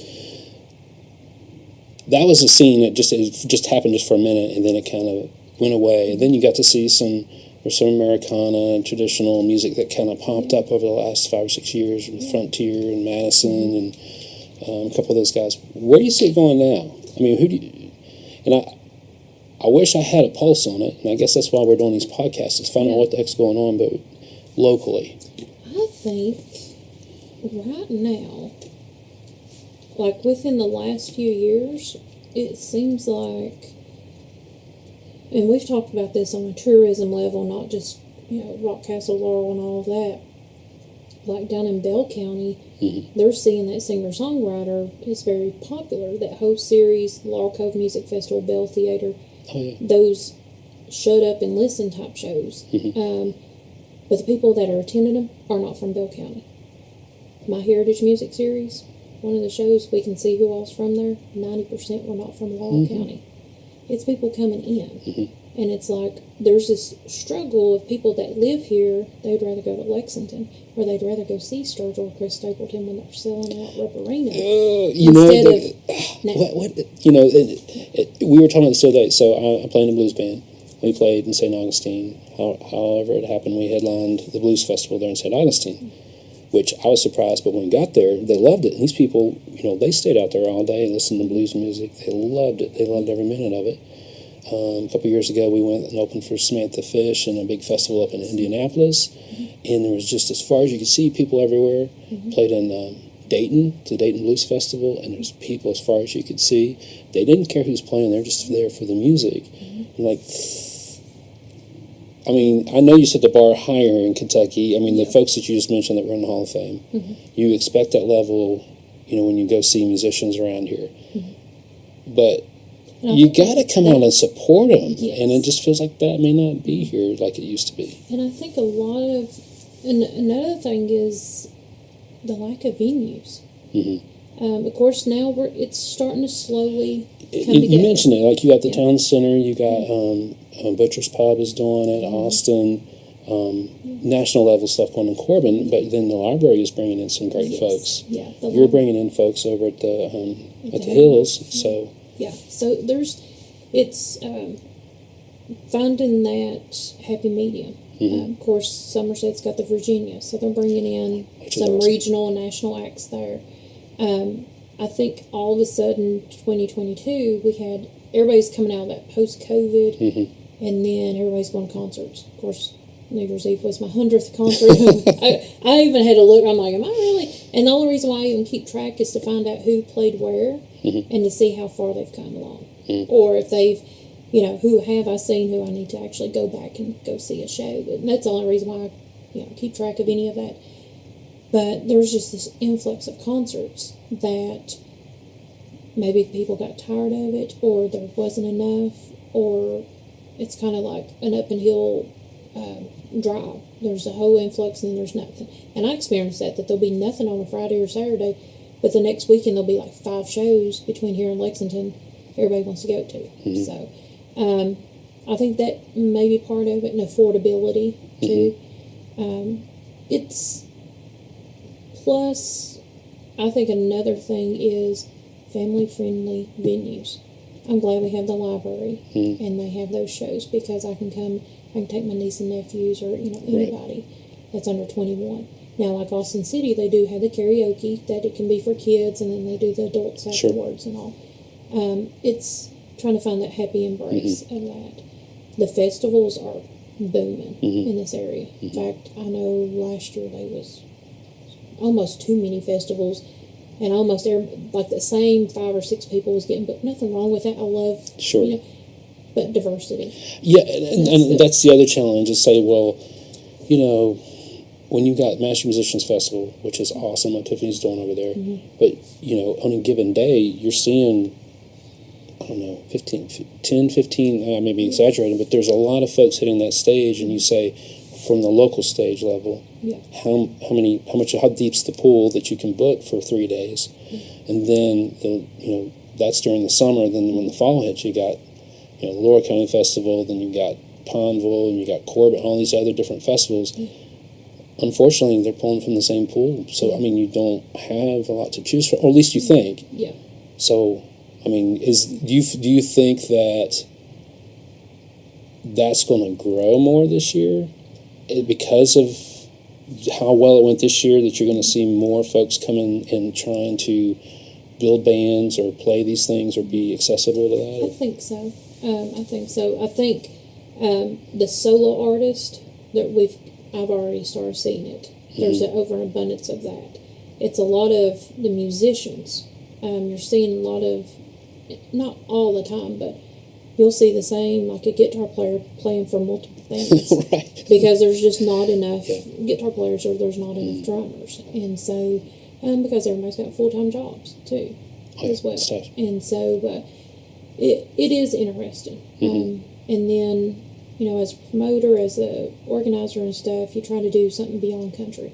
That was a scene that just happened just for a minute, and then it kind of went away. And then you got to see some Americana and traditional music that kind of popped up over the last 5 or 6 years with Frontier and Madison and a couple of those guys. Where do you see it going now? I mean, and I wish I had a pulse on it, and I guess that's why we're doing these podcasts, is find out what the heck's going on, but locally. I think right now, like within the last few years, it seems like, and we've talked about this on a tourism level, not just, Rock Castle Laurel and all of that, like down in Bell County, Mm-hmm. they're seeing that singer-songwriter is very popular. That whole series, Laurel Cove Music Festival, Bell Theater, Oh, yeah. those shut up and listen type shows. Mm-hmm. But the people that are attending them are not from Bell County. My Heritage Music Series, one of the shows, we can see who all's from there. 90% were not from Laurel Mm-hmm. County. It's people coming in. Mm-hmm. And it's like, there's this struggle of people that live here, they'd rather go to Lexington, or they'd rather go see Sturgill or Chris Stapleton when they're selling out Rubberina. You Instead know, of what, you know, we were talking about this the other day. So I play in a blues band. We played in St. Augustine. However it happened, we headlined the blues festival there in St. Augustine, which I was surprised. But when we got there, they loved it. And these people, you know, they stayed out there all day and listened to blues music. They loved it. They loved every minute of it. A couple of years ago, we went and opened for Samantha Fish in a big festival up in Indianapolis, and there was just, as far as you could see, people everywhere. Played in Dayton, the Dayton Blues Festival, and there's people as far as you could see. They didn't care who's playing; they're just there for the music. And like, I mean, I know you set the bar higher in Kentucky. I mean, the folks that you just mentioned that were in the Hall of Fame, you expect that level, you know, when you go see musicians around here. But you got to come out and support them, and it just feels like that may not be here like it used to be. And I think a lot of, and another thing is the lack of venues. Of course, now it's starting to slowly come together. You mentioned it, like you got the town center, you got Butcher's Pub is doing it, Austin, national level stuff going in Corbin, but then the library is bringing in some great folks. Yeah, You're bringing in folks over at the Hills, so. Yeah, so it's finding that happy medium. Of course, Somerset's got the Virginia, so they're bringing in some awesome. regional and national acts there. I think all of a sudden, 2022, we had everybody's coming out of that post-COVID, and then everybody's going to concerts. Of course, New Year's Eve was my 100th concert. I even had to look. I'm like, am I really? And the only reason why I even keep track is to find out who played where and to see how far they've come along. Or if they've, you know, who have I seen who I need to actually go back and go see a show. And that's the only reason why I, you know, keep track of any of that. But there's just this influx of concerts that maybe people got tired of it, or there wasn't enough, or it's kind of like an up and hill drive. There's a whole influx and then there's nothing. And I experienced that there'll be nothing on a Friday or Saturday, but the next weekend there'll be like 5 shows between here and Lexington everybody wants to go to. So I think that may be part of it, and affordability too. It's plus, I think another thing is family-friendly venues. I'm glad we have the library and they have those shows, because I can take my niece and nephews, or, you know, anybody that's under 21. Now, like Austin City, they do have the karaoke that it can be for kids, and then they do the adults afterwards and all. It's trying to find that happy embrace of that. The festivals are booming in this area. In fact, I know last year there was almost too many festivals, and almost like the same 5 or 6 people was getting booked. Nothing wrong with that. I love, you know, but diversity. Yeah, and that's the other challenge, is say, well, you know, when you got Master Musicians Festival, which is awesome, what Tiffany's doing over there, but, you know, on a given day, you're seeing, I don't know, 10, 15, I may be exaggerating, but there's a lot of folks hitting that stage, and you say, from the local stage level, how deep's the pool that you can book for 3 days? And then, you know, that's during the summer. Then when the fall hits, you got, you know, the Laurel County Festival, then you got Pondville, and you got Corbett, all these other different festivals. Unfortunately, they're pulling from the same pool. So, I mean, you don't have a lot to choose from, or at least you think. Yeah. So, I mean, do you think that that's going to grow more this year because of how well it went this year, that you're going to see more folks coming and trying to build bands or play these things or be accessible to that? I think so. I think the solo artist that I've already started seeing it. There's an overabundance of that. It's a lot of the musicians. You're seeing a lot of, not all the time, but you'll see the same, like a guitar player playing for multiple bands. Right. Because there's just not enough guitar players, or there's not enough drummers. And so, because everybody's got full-time jobs, too, as well. And so, it is interesting. And then, as a promoter, as a organizer and stuff, you try to do something beyond country,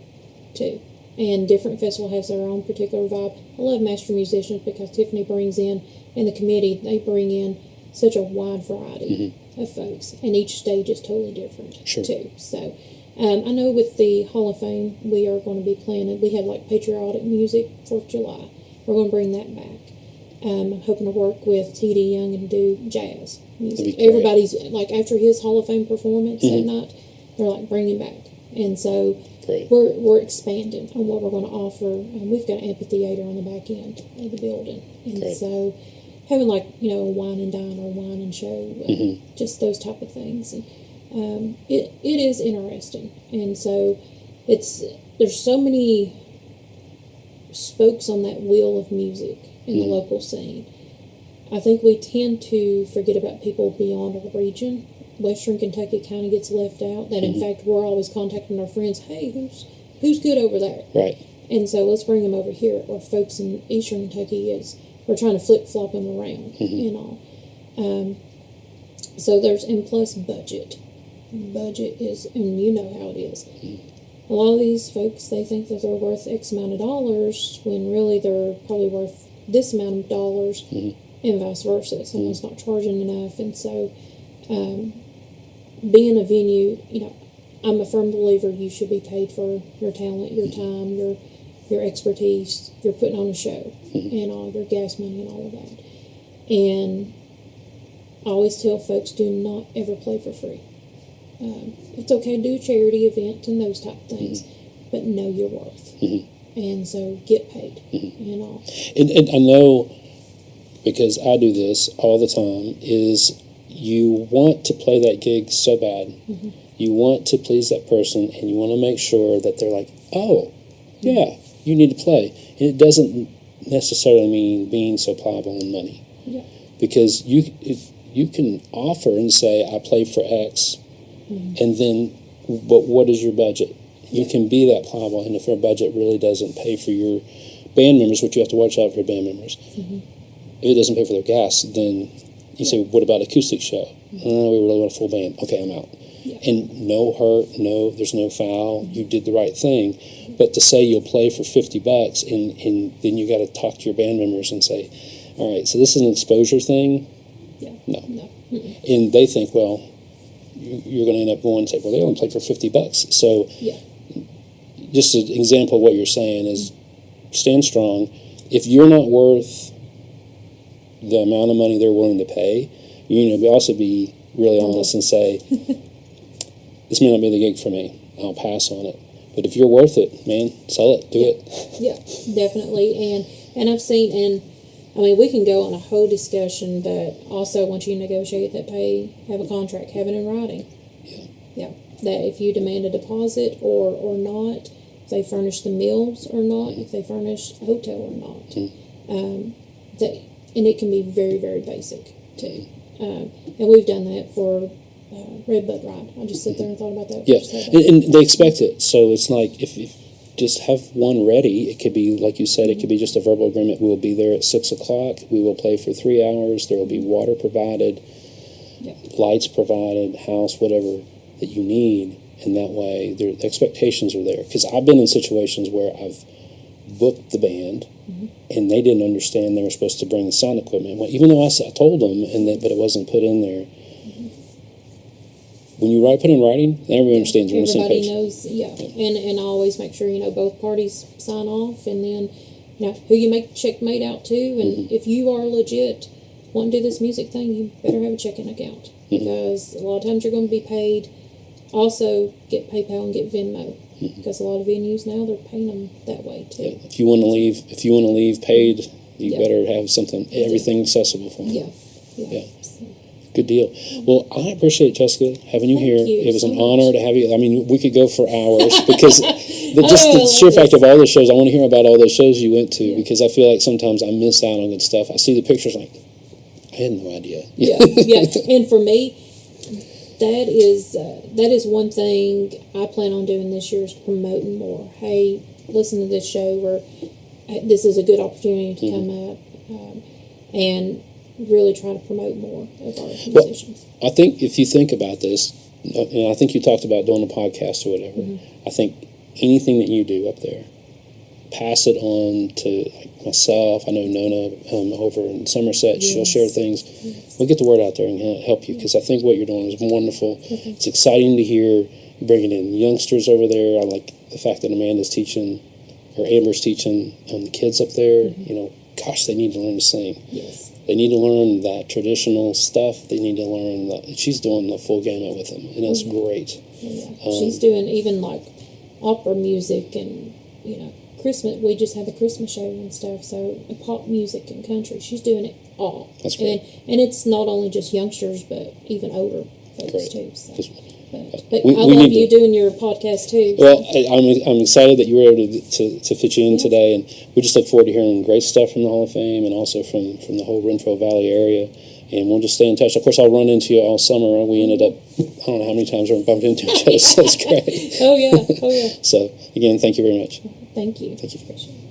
too. And different festivals has their own particular vibe. I love master musicians because Tiffany brings in, and the committee, they bring in such a wide variety of folks. And each stage is totally different, too. So, I know with the Hall of Fame, we are going to be planning, we had like patriotic music, 4th of July. We're going to bring that back. I'm hoping to work with T.D. Young and do jazz music. Everybody's, like, after his Hall of Fame performance that night, they're like, bring him back. And so we're expanding on what we're going to offer. We've got an amphitheater on the back end of the building. And so having, like, a wine and dine or wine and show, just those type of things. And it is interesting. And so there's so many spokes on that wheel of music in the local scene. I think we tend to forget about people beyond our region. Western Kentucky kind of gets left out. That in fact we're always contacting our friends. Hey, who's good over there? Right. And so let's bring them over here. Or folks in Eastern Kentucky we're trying to flip flop them around and all. So and plus budget. Budget is, and you know how it is. A lot of these folks, they think that they're worth X amount of dollars when really they're probably worth this amount of dollars, and vice versa. Someone's not charging enough. And so being a venue, I'm a firm believer you should be paid for your talent, your time, your expertise. You're putting on a show and all your gas money and all of that. And I always tell folks, do not ever play for free. It's okay to do a charity event and those type of things, but know your worth. And so get paid and all. And I know, because I do this all the time, is you want to play that gig so bad. You want to please that person, and you want to make sure that they're like, oh, yeah, you need to play. And it doesn't necessarily mean being so pliable in money. Yeah. Because you can offer and say, I play for X, and then, but what is your budget? You can be that pliable, and if your budget really doesn't pay for your band members, which you have to watch out for your band members, if it doesn't pay for their gas, then you say, what about acoustic show? Oh, we really want a full band. Okay, I'm out. And no hurt, there's no foul. You did the right thing. But to say you'll play for $50 and then you got to talk to your band members and say, all right, so this is an exposure thing? No. And they think, well, you're going to end up going and say, well, they only played for $50. So just an example of what you're saying is stand strong. If you're not worth the amount of money they're willing to pay, you also be really honest and say, this may not be the gig for me. I'll pass on it. But if you're worth it, man, sell it. Do it. Yeah, definitely. And I've seen, and I mean, we can go on a whole discussion, but also once you negotiate that pay, have a contract, have it in writing. Yeah. That if you demand a deposit or not, if they furnish the meals or not, if they furnish a hotel or not. And it can be very, very basic, too. And we've done that for Red Bud Ride. I just sit there and thought about that. Yeah, and they expect it. So it's like, if just have one ready, it could be, like you said, it could be just a verbal agreement. We'll be there at 6 o'clock. We will play for 3 hours. There will be water provided, lights provided, house, whatever that you need. And that way, the expectations are there. Because I've been in situations where I've booked the band, and they didn't understand they were supposed to bring the sound equipment. Well, even though I told them, but it wasn't put in there. When you put in writing, everybody understands we're on the same page. Everybody knows, and I always make sure, both parties sign off, and then, who you make the check made out to, and if you are legit, want to do this music thing, you better have a checking account, because a lot of times you're going to be paid. Also, get PayPal and get Venmo, because a lot of venues now, they're paying them that way, too. Yeah. If you want to leave paid, you better have everything accessible for them. Yeah. Good deal. Well, I appreciate, Jessica, having you here. It was an honor to have you. I mean, we could go for hours because the sheer fact of all the shows, I want to hear about all those shows you went to because I feel like sometimes I miss out on good stuff. I see the pictures like, I had no idea. Yeah, yeah. And for me, that is one thing I plan on doing this year is promoting more. Hey, listen to this show, or this is a good opportunity to come up, and really try to promote more of our musicians. Well, I think if you think about this, I think you talked about doing a podcast or whatever. I think anything that you do up there, pass it on to myself. I know Nona over in Somerset. She'll share things. We'll get the word out there and help you, because I think what you're doing is wonderful. It's exciting to hear. You're bringing in youngsters over there. I like the fact that Amanda's teaching, or Amber's teaching the kids up there. Gosh, they need to learn to sing. Yes. They need to learn that traditional stuff. They need to learn that. She's doing the full gamut with them, and it's great. Yeah. She's doing even like opera music and Christmas. We just had the Christmas show and stuff. So pop music and country. She's doing it all. That's great. And it's not only just youngsters, but even older folks too. So. But we I love you to, doing your podcast too. Well, I'm excited that you were able to fit you in today, and we just look forward to hearing great stuff from the Hall of Fame and also from the whole Renfrew Valley area. And we'll just stay in touch. Of course, I'll run into you all summer. We ended up, I don't know how many times we bumped into each other, so it's great. Oh, yeah. So, again, thank you very much. Thank you. Thank you. Appreciate it.